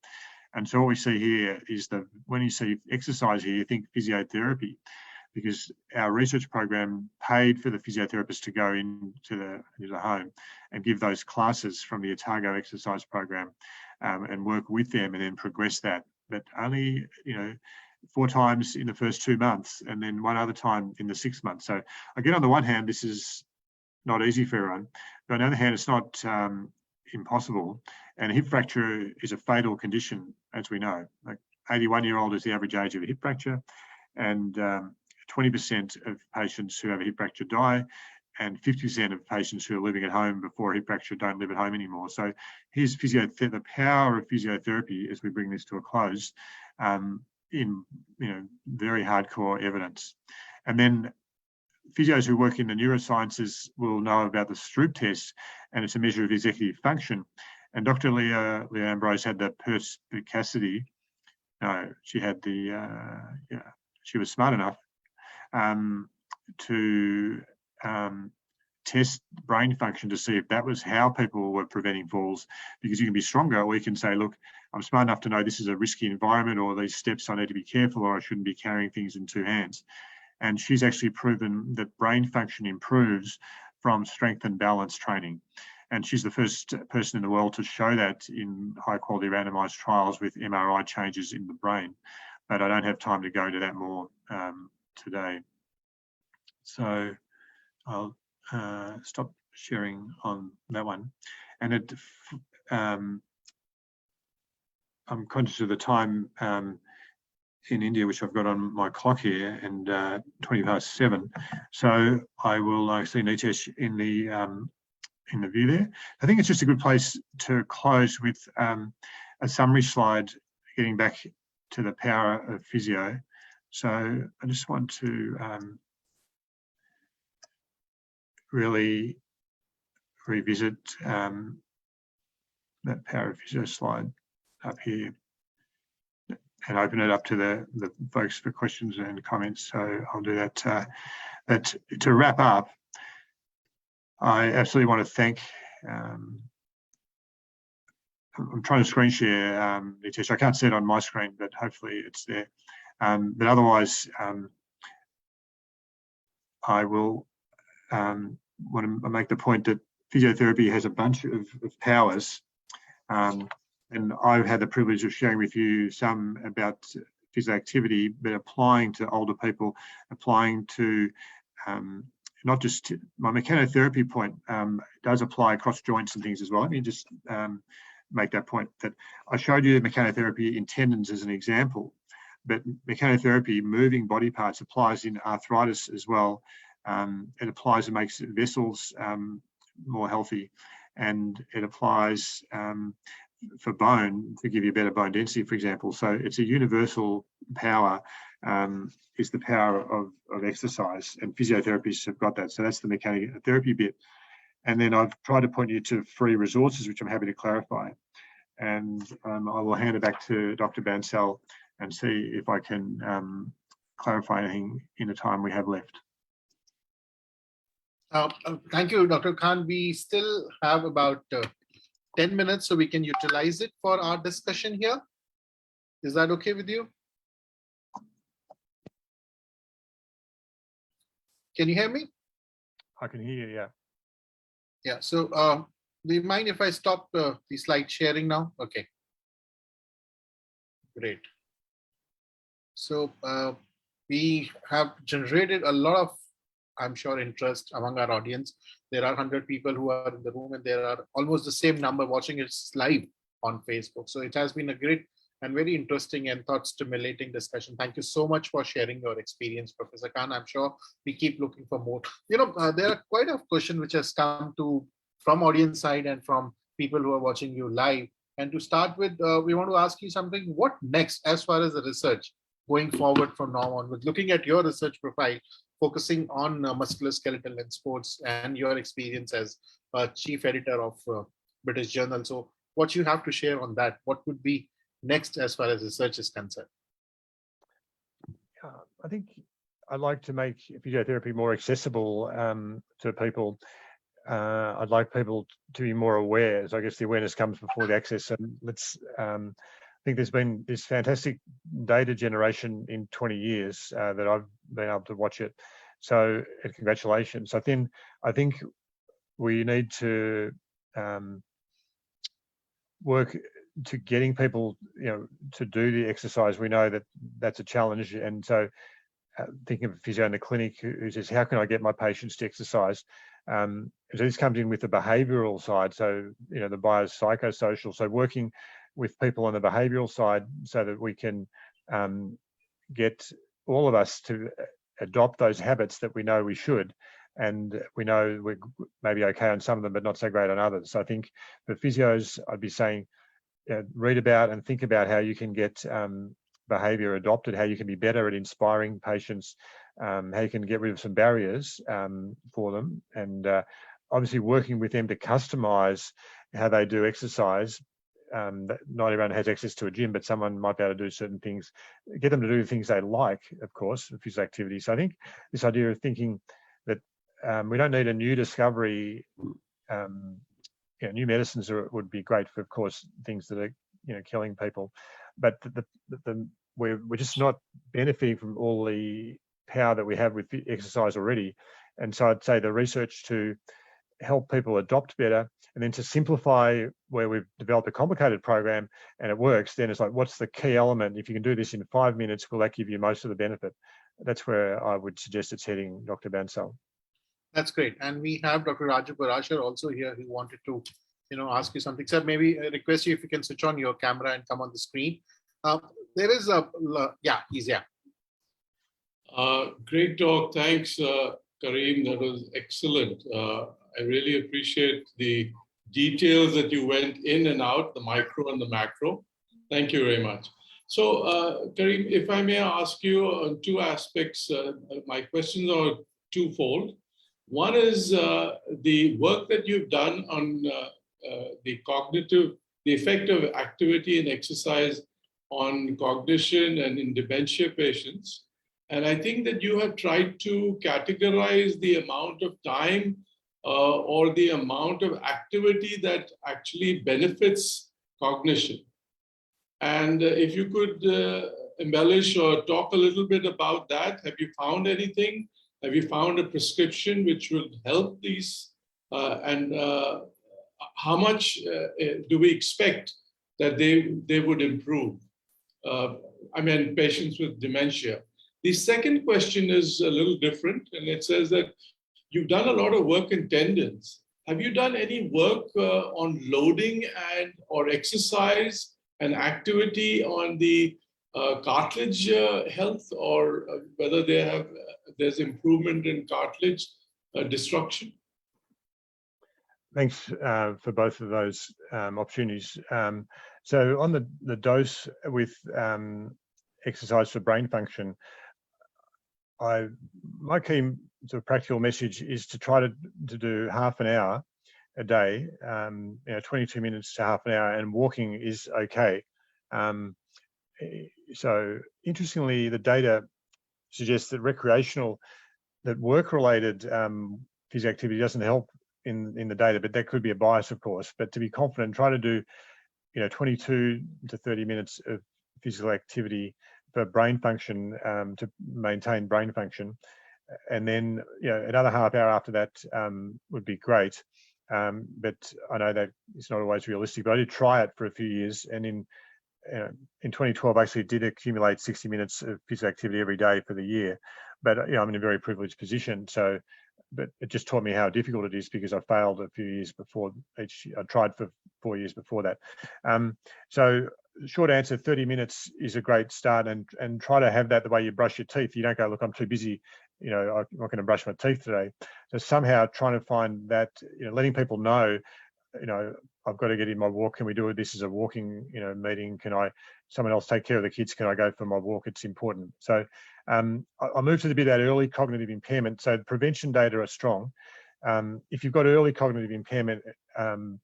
And so what we see here is that when you see exercise here, you think physiotherapy, because our research program paid for the physiotherapists to go into the home and give those classes from the Otago exercise program and work with them and then progress that. But only, 4 times in the first 2 months, and then 1 other time in the 6 months. So again, on the one hand, this is not easy for everyone, but on the other hand, it's not impossible. And a hip fracture is a fatal condition, as we know. Like, 81-year-old is the average age of a hip fracture, and 20% of patients who have a hip fracture die, and 50% of patients who are living at home before a hip fracture don't live at home anymore. So here's the power of physiotherapy as we bring this to a close in very hardcore evidence. And then physios who work in the neurosciences will know about the Stroop test, and it's a measure of executive function. And Dr. Leah Ambrose had the perspicacity. No, she had she was smart enough to test brain function to see if that was how people were preventing falls, because you can be stronger, or you can say, look, I'm smart enough to know this is a risky environment, or these steps I need to be careful, or I shouldn't be carrying things in 2 hands. And she's actually proven that brain function improves from strength and balance training. And she's the first person in the world to show that in high quality randomized trials with MRI changes in the brain. But I don't have time to go into that more today. So I'll stop sharing on that one. And I'm conscious of the time in India, which I've got on my clock here, and 7:20. So I will see Nitesh in the view there. I think it's just a good place to close with a summary slide, getting back to the power of physio. So I just want to really revisit that power of physio slide up here and open it up to the folks for questions and comments. So I'll do that. To wrap up, I absolutely want to thank, I'm trying to screen share, Nitesh. I can't see it on my screen, but hopefully it's there. But otherwise, I will want to make the point that physiotherapy has a bunch of powers. And I've had the privilege of sharing with you some about physical activity, but applying to older people, applying to not just my mechanotherapy point does apply across joints and things as well. Let me just make that point that I showed you mechanotherapy in tendons as an example, but mechanotherapy, moving body parts, applies in arthritis as well. It applies and makes vessels more healthy, and it applies for bone to give you better bone density, for example. So it's a universal power, is the power of exercise, and physiotherapists have got that. So that's the mechanotherapy bit. And then I've tried to point you to free resources, which I'm happy to clarify. And I will hand it back to Dr. Bansal and see if I can clarify anything in the time we have left. Thank you, Dr. Khan. We still have about 10 minutes, so we can utilize it for our discussion here. Is that okay with you? Can you hear me? I can hear you, yeah. Yeah, so do you mind if I stop the slide sharing now? Okay. Great. So we have generated a lot of, I'm sure, interest among our audience. There are 100 people who are in the room, and there are almost the same number watching it live on Facebook. So it has been a great and very interesting and thought-stimulating discussion. Thank you so much for sharing your experience, Professor Khan. I'm sure we keep looking for more. There are quite a question which has come from audience side and from people who are watching you live. And to start with, we want to ask you something. What next as far as the research going forward from now on, with looking at your research profile, focusing on musculoskeletal and sports, and your experience as chief editor of British Journal? So what you have to share on that, what would be next as far as research is concerned? I think I'd like to make physiotherapy more accessible to people. I'd like people to be more aware. So I guess the awareness comes before the access. And I think there's been this fantastic data generation in 20 years that I've been able to watch it. So congratulations. I think we need to work to getting people, to do the exercise. We know that that's a challenge. And so thinking of a physio in the clinic who says, how can I get my patients to exercise? So this comes in with the behavioural side. So, the biopsychosocial. So working with people on the behavioural side so that we can get all of us to adopt those habits that we know we should. And we know we're maybe okay on some of them, but not so great on others. So I think for physios, I'd be saying, read about and think about how you can get behaviour adopted, how you can be better at inspiring patients, how you can get rid of some barriers for them, and obviously working with them to customise how they do exercise. Not everyone has access to a gym, but someone might be able to do certain things, get them to do things they like, of course, physical activity. So I think this idea of thinking that we don't need a new discovery. New medicines would be great for, of course, things that are killing people, but we're just not benefiting from all the power that we have with exercise already. And so I'd say the research to help people adopt better, and then to simplify where we've developed a complicated program and it works, then it's like, what's the key element? If you can do this in 5 minutes, will that give you most of the benefit? That's where I would suggest it's heading, Dr. Bansal. That's great. And we have Dr. Raju Parashar also here who wanted to, ask you something. Sir, maybe I request you if you can switch on your camera and come on the screen. There is he's. Great talk. Thanks, Karim. That was excellent. I really appreciate the details that you went in and out, the micro and the macro. Thank you very much. So, Karim, if I may ask you on two aspects, my questions are twofold. One is the work that you've done on the effect of activity and exercise on cognition and in dementia patients. And I think that you have tried to categorize the amount of time or the amount of activity that actually benefits cognition. And if you could embellish or talk a little bit about that, have you found anything? Have you found a prescription which will help these? And how much do we expect that they would improve? I mean, patients with dementia. The second question is a little different, and it says that you've done a lot of work in tendons. Have you done any work on loading and or exercise and activity on the cartilage health, or whether there's improvement in cartilage destruction? Thanks for both of those opportunities. So on the dose with exercise for brain function, my key sort of practical message is to try to do half an hour a day, 22 minutes to half an hour, and walking is okay. So interestingly, the data suggests that work-related physical activity doesn't help in the data, but that could be a bias, of course. But to be confident, try to do 22 to 30 minutes of physical activity for brain function, to maintain brain function, and then another half hour after that would be great. But I know that it's not always realistic, but I did try it for a few years, and in 2012 I actually did accumulate 60 minutes of physical activity every day for the year. But I'm in a very privileged position, but it just taught me how difficult it is, because I failed a few years before I tried for 4 years before that. So short answer, 30 minutes is a great start, and try to have that the way you brush your teeth. You don't go, look, I'm too busy, I'm not going to brush my teeth today. So somehow trying to find that, letting people know, I've got to get in my walk. Can we do this as a walking, meeting? Can someone else take care of the kids? Can I go for my walk? It's important. So I'll move to the bit about early cognitive impairment. So prevention data are strong. If you've got early cognitive impairment, can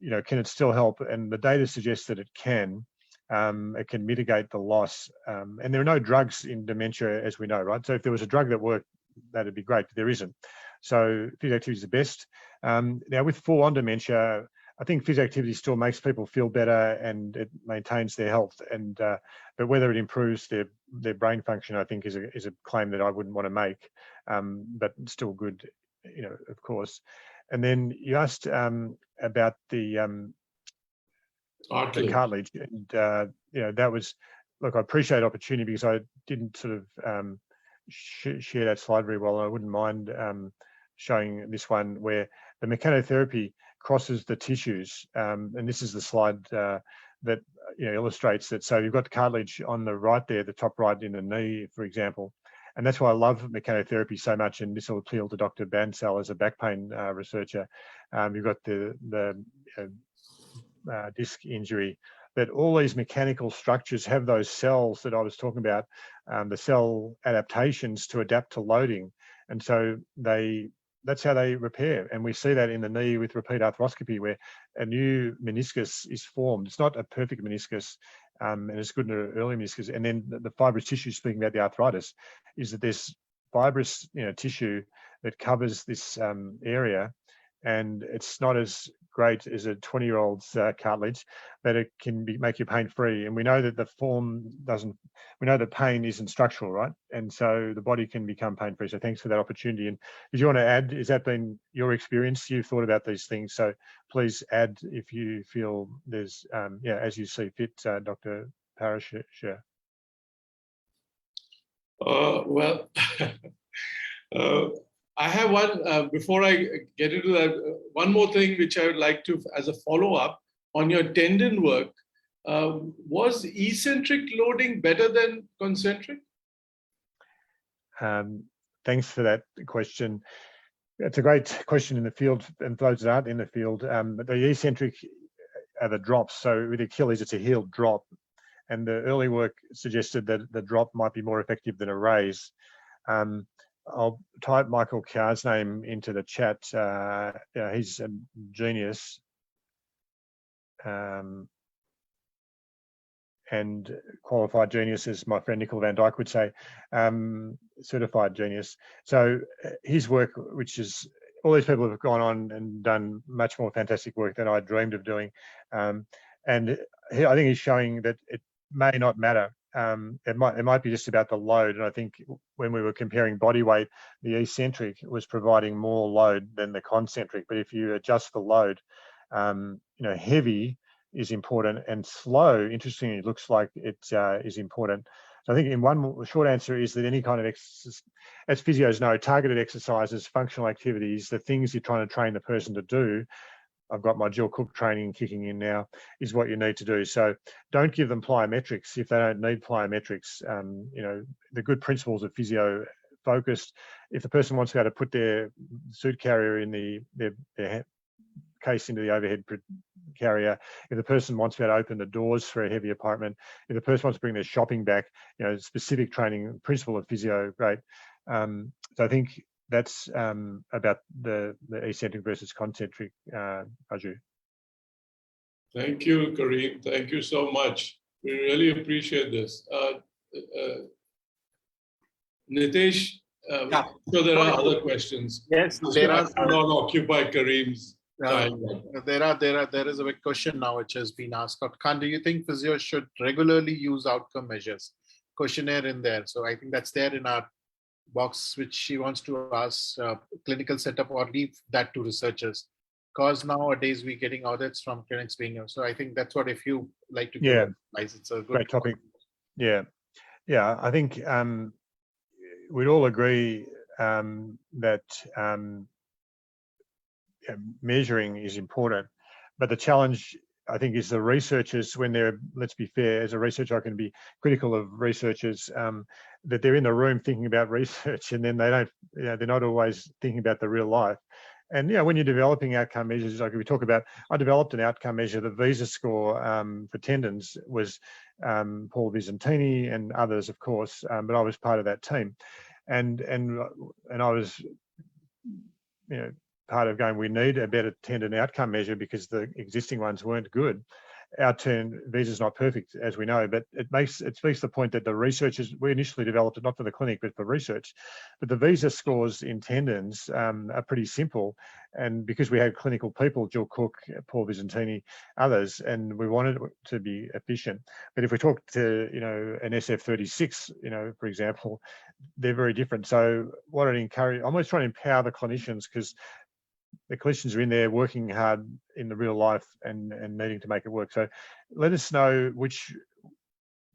it still help? And the data suggests that it can. It can mitigate the loss. And there are no drugs in dementia, as we know, right? So if there was a drug that worked, that'd be great, but there isn't. So physical activity is the best. Now with full-on dementia, I think physical activity still makes people feel better and it maintains their health. And but whether it improves their brain function, I think is a claim that I wouldn't want to make. But still good, of course. And then you asked about the cartilage, and that was, look, I appreciate opportunity, because I didn't sort of share that slide very well. I wouldn't mind showing this one where the mechanotherapy crosses the tissues, and this is the slide that illustrates that. So you've got the cartilage on the right there, the top right in the knee, for example, and that's why I love mechanotherapy so much. And this will appeal to Dr. Bansal as a back pain researcher. You've got the disc injury, that all these mechanical structures have those cells that I was talking about, the cell adaptations to adapt to loading, and so that's how they repair. And we see that in the knee with repeat arthroscopy, where a new meniscus is formed. It's not a perfect meniscus, and it's good in an early meniscus. And then the fibrous tissue, speaking about the arthritis, is that there's fibrous tissue that covers this area, and it's not as great as a 20-year-old's cartilage, that it can make you pain-free. And we know that the form doesn't, we know that pain isn't structural, right? And so the body can become pain-free. So thanks for that opportunity. And did you want to add, has that been your experience? You've thought about these things. So please add if you feel there's, as you see fit, Dr. Parashar. Well, I have one, before I get into that, one more thing which I would like to, as a follow-up on your tendon work, was eccentric loading better than concentric? Thanks for that question. It's a great question in the field, and those that aren't in the field, but the eccentric are the drops. So with Achilles, it's a healed drop. And the early work suggested that the drop might be more effective than a raise. I'll type Michael Carr's name into the chat. He's a genius. And qualified genius, as my friend Nicole Van Dyke would say, certified genius. So his work, which is, all these people have gone on and done much more fantastic work than I dreamed of doing. And I think he's showing that it may not matter. It might be just about the load. And I think when we were comparing body weight, the eccentric was providing more load than the concentric. But if you adjust the load, heavy is important, and slow, interestingly, looks like it is important. So I think in one short answer is that any kind of exercise, as physios know, targeted exercises, functional activities, the things you're trying to train the person to do, I've got my Jill Cook training kicking in now, is what you need to do. So don't give them plyometrics if they don't need plyometrics. The good principles of physio focused. If the person wants to be able to put their suit carrier in their case into the overhead carrier, if the person wants to be able to open the doors for a heavy apartment, if the person wants to bring their shopping back, specific training principle of physio, great. So I think that's about the eccentric versus concentric, Raju. Thank you, Karim. Thank you so much. We really appreciate this. Nitesh, so there are other questions. Yes, there are. Not occupy Karim's time. There is a big question now which has been asked. Khan, do you think physios should regularly use outcome measures? Questionnaire in there. So I think that's there in our box, which she wants to ask clinical setup, or leave that to researchers. Because nowadays we're getting audits from clinics being here. So I think that's what, if you like to give advice, it's a good great topic. Yeah. I think we'd all agree that measuring is important, but the challenge, I think, is the researchers, when they're, let's be fair, as a researcher I can be critical of researchers, that they're in the room thinking about research, and then they don't, they're not always thinking about the real life. And when you're developing outcome measures, like we talk about, I developed an outcome measure, the Visa score for tendons was Paul Visentini and others, of course, but I was part of that team, and I was, part of going, we need a better tendon outcome measure because the existing ones weren't good. Our turn, Visa's not perfect, as we know, but it speaks to the point that the researchers, we initially developed it not for the clinic, but for research. But the Visa scores in tendons are pretty simple. And because we had clinical people, Jill Cook, Paul Visentini, others, and we wanted it to be efficient. But if we talk to, an SF36, for example, they're very different. So what I'd encourage, I'm always trying to empower the clinicians, because the clinicians are in there working hard in the real life and needing to make it work. So let us know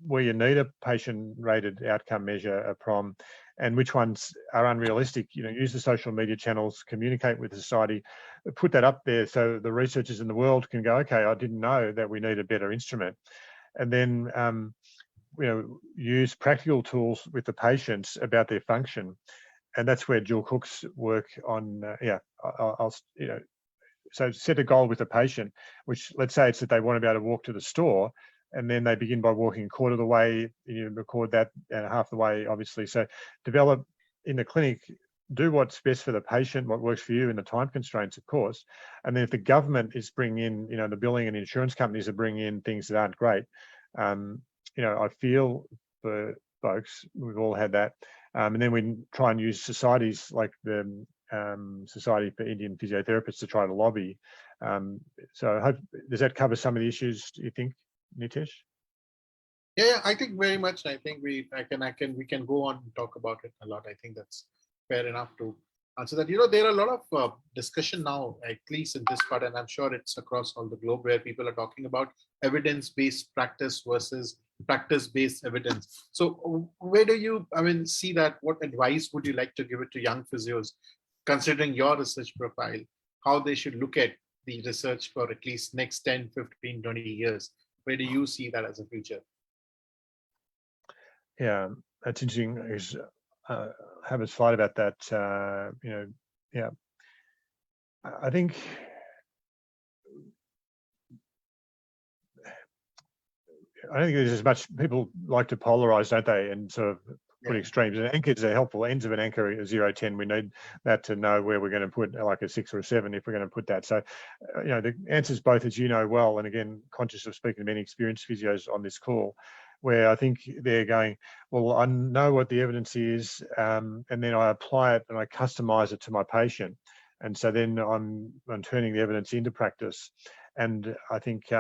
where you need a patient-rated outcome measure, a PROM, and which ones are unrealistic. Use the social media channels, communicate with the society, put that up there so the researchers in the world can go, okay, I didn't know that we need a better instrument. And then, use practical tools with the patients about their function. And that's where Jill Cook's work on, so set a goal with the patient, which, let's say it's that they want to be able to walk to the store, and then they begin by walking a quarter of the way, you record that, and half the way, obviously. So develop in the clinic, do what's best for the patient, what works for you, and the time constraints, of course. And then if the government is bringing in, the billing and insurance companies are bringing in things that aren't great, I feel for folks, we've all had that. And then we try and use societies like the Society for Indian Physiotherapists to try to lobby So I hope, does that cover some of the issues, do you think, Nitesh? Yeah, I think very much. I think we can go on and talk about it a lot. I think that's fair enough to answer that. There are a lot of discussion now, at least in this part, and I'm sure it's across all the globe, where people are talking about evidence-based practice versus practice-based evidence. So where do you, see that? What advice would you like to give it to young physios, considering your research profile, how they should look at the research for at least next 10, 15, 20 years? Where do you see that as a future? Yeah, that's interesting. Have a slide about that. Yeah, I think there's as much, people like to polarize, don't they, and sort of put extremes. And anchors are helpful. Ends of an anchor is 0, 10. We need that to know where we're going to put like a 6 or a 7 if we're going to put that. So, the answer's both, as you know well, and again, conscious of speaking to many experienced physios on this call, where I think they're going, well, I know what the evidence is, and then I apply it and I customize it to my patient. And so then I'm turning the evidence into practice. And I think,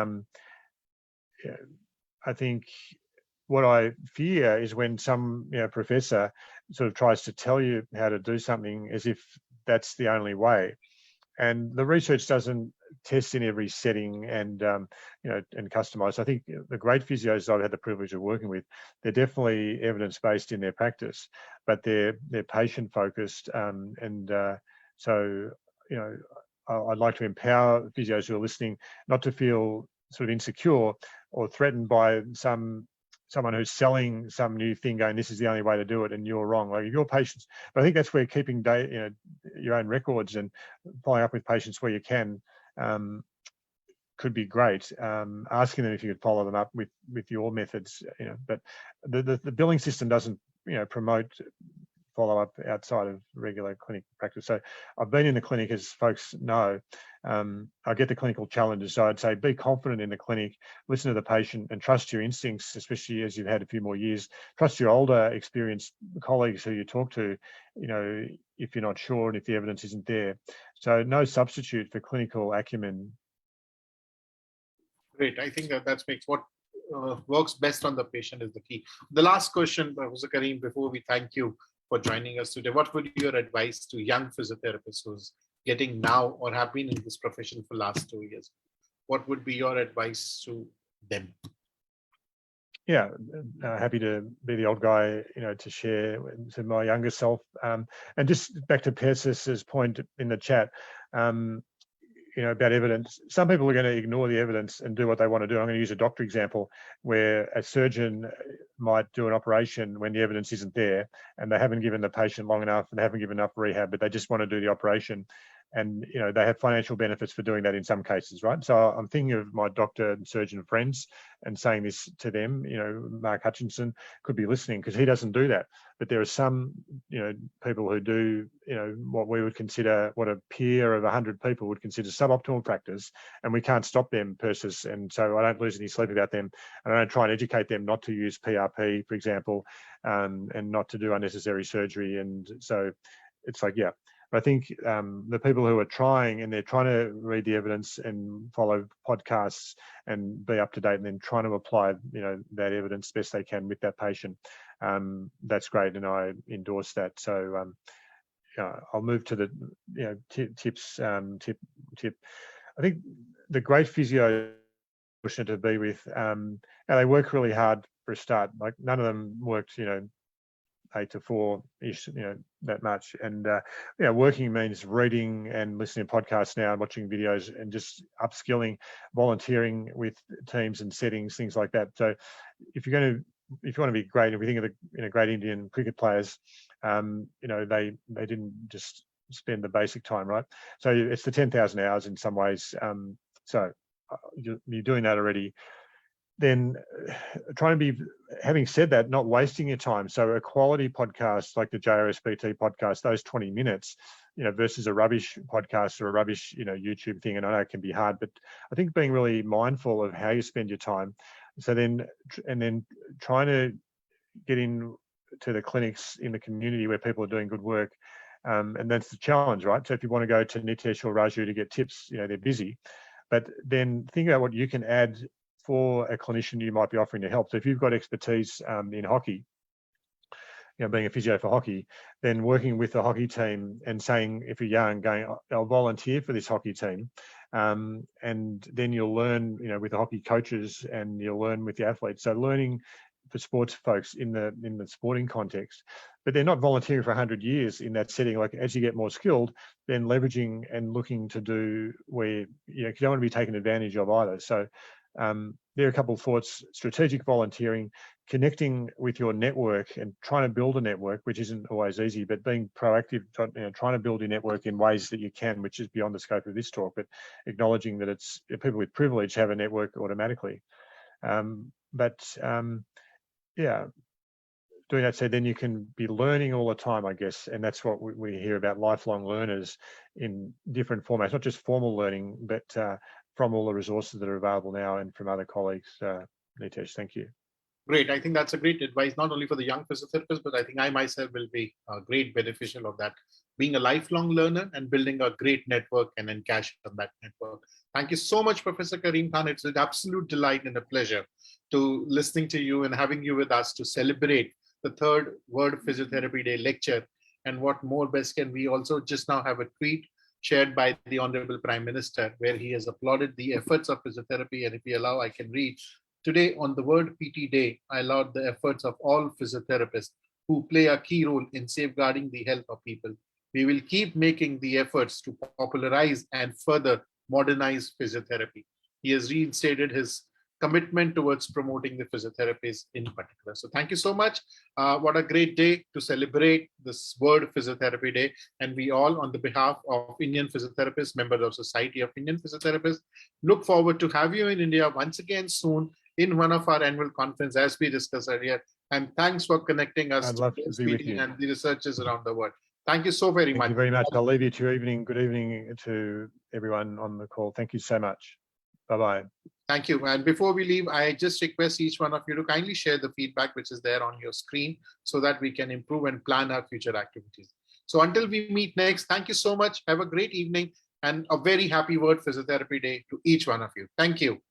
what I fear is when some professor sort of tries to tell you how to do something as if that's the only way. And the research doesn't test in every setting and and customize. I think the great physios I've had the privilege of working with, they're definitely evidence-based in their practice, but they're patient focused. So I'd like to empower physios who are listening not to feel sort of insecure or threatened by someone who's selling some new thing, going, this is the only way to do it, and you're wrong. Like, your patients, but I think that's where keeping your own records and following up with patients where you can could be great. Asking them if you could follow them up with your methods, but the billing system doesn't promote follow-up outside of regular clinic practice. So I've been in the clinic, as folks know. I get the clinical challenges. So I'd say be confident in the clinic, listen to the patient, and trust your instincts, especially as you've had a few more years. Trust your older, experienced colleagues who you talk to, if you're not sure and if the evidence isn't there. So no substitute for clinical acumen. Great. I think that makes what works best on the patient is the key. The last question, Professor Karim, before we thank you for joining us today, what would be your advice to young physiotherapists who's getting now or have been in this profession for the last 2 years? What would be your advice to them? Yeah, happy to be the old guy, to share to my younger self. And just back to Perseus's point in the chat, about evidence. Some people are going to ignore the evidence and do what they want to do. I'm going to use a doctor example where a surgeon might do an operation when the evidence isn't there and they haven't given the patient long enough and they haven't given enough rehab, but they just want to do the operation. And, they have financial benefits for doing that in some cases, right? So I'm thinking of my doctor and surgeon friends and saying this to them. Mark Hutchinson could be listening because he doesn't do that. But there are some, people who do, what we would consider, what a peer of 100 people would consider suboptimal practice, and we can't stop them, Persis. And so I don't lose any sleep about them. And I don't try and educate them not to use PRP, for example, and not to do unnecessary surgery. And so it's like, yeah. I think the people who are trying, and they're trying to read the evidence and follow podcasts and be up to date, and then trying to apply, that evidence best they can with that patient. That's great, and I endorse that. So I'll move to the tips. Tip. I think the great physio to be with. They work really hard for a start. Like, none of them worked, 8 to 4-ish, that much. And, working means reading and listening to podcasts now and watching videos and just upskilling, volunteering with teams and settings, things like that. So if you want to be great, if we think of the great Indian cricket players, they didn't just spend the basic time, right? So it's the 10,000 hours in some ways. So you're doing that already. Then trying to be, having said that, not wasting your time. So a quality podcast like the JRSPT podcast, those 20 minutes, versus a rubbish podcast or a rubbish, YouTube thing. And I know it can be hard, but I think being really mindful of how you spend your time. So then trying to get in to the clinics in the community where people are doing good work And that's the challenge, right? So if you want to go to Nitesh or Raju to get tips, they're busy. But then think about what you can add for a clinician you might be offering to help. So if you've got expertise in hockey, being a physio for hockey, then working with the hockey team and saying, if you're young, going, I'll volunteer for this hockey team. And then you'll learn, with the hockey coaches, and you'll learn with the athletes. So learning for sports folks in the sporting context, but they're not volunteering for 100 years in that setting. Like, as you get more skilled, then leveraging and looking to do where, you don't want to be taken advantage of either. So there are a couple of thoughts: strategic volunteering, connecting with your network and trying to build a network, which isn't always easy, but being proactive, trying to build your network in ways that you can, which is beyond the scope of this talk, but acknowledging that it's people with privilege have a network automatically. Yeah, doing that, so then you can be learning all the time, I guess, and that's what we hear about, lifelong learners in different formats, not just formal learning, but from all the resources that are available now and from other colleagues. Nitesh, thank you. Great. I think that's a great advice, not only for the young physiotherapists, but I think I myself will be a great beneficial of that, being a lifelong learner and building a great network and then cash on that network. Thank you so much, Professor Karim Khan. It's an absolute delight and a pleasure to listening to you and having you with us to celebrate the third World Physiotherapy Day lecture. And what more best can we also just now have a tweet shared by the Honorable Prime Minister, where he has applauded the efforts of physiotherapy. And if you allow, I can read. Today, on the World PT Day, I laud the efforts of all physiotherapists who play a key role in safeguarding the health of people. We will keep making the efforts to popularize and further modernize physiotherapy. He has reinstated his commitment towards promoting the physiotherapists in particular. So thank you so much. What a great day to celebrate this World Physiotherapy Day. And we all, on the behalf of Indian physiotherapists, members of Society of Indian Physiotherapists, look forward to have you in India once again soon in one of our annual conference, as we discussed earlier. And thanks for connecting us I'd love to be with you. And the researchers around the world. Thank you so very much. Thank you very much. I'll leave you to your evening. Good evening to everyone on the call. Thank you so much. Bye-bye. Thank you. And before we leave, I just request each one of you to kindly share the feedback which is there on your screen so that we can improve and plan our future activities. So until we meet next, thank you so much. Have a great evening and a very happy World Physiotherapy Day to each one of you. Thank you.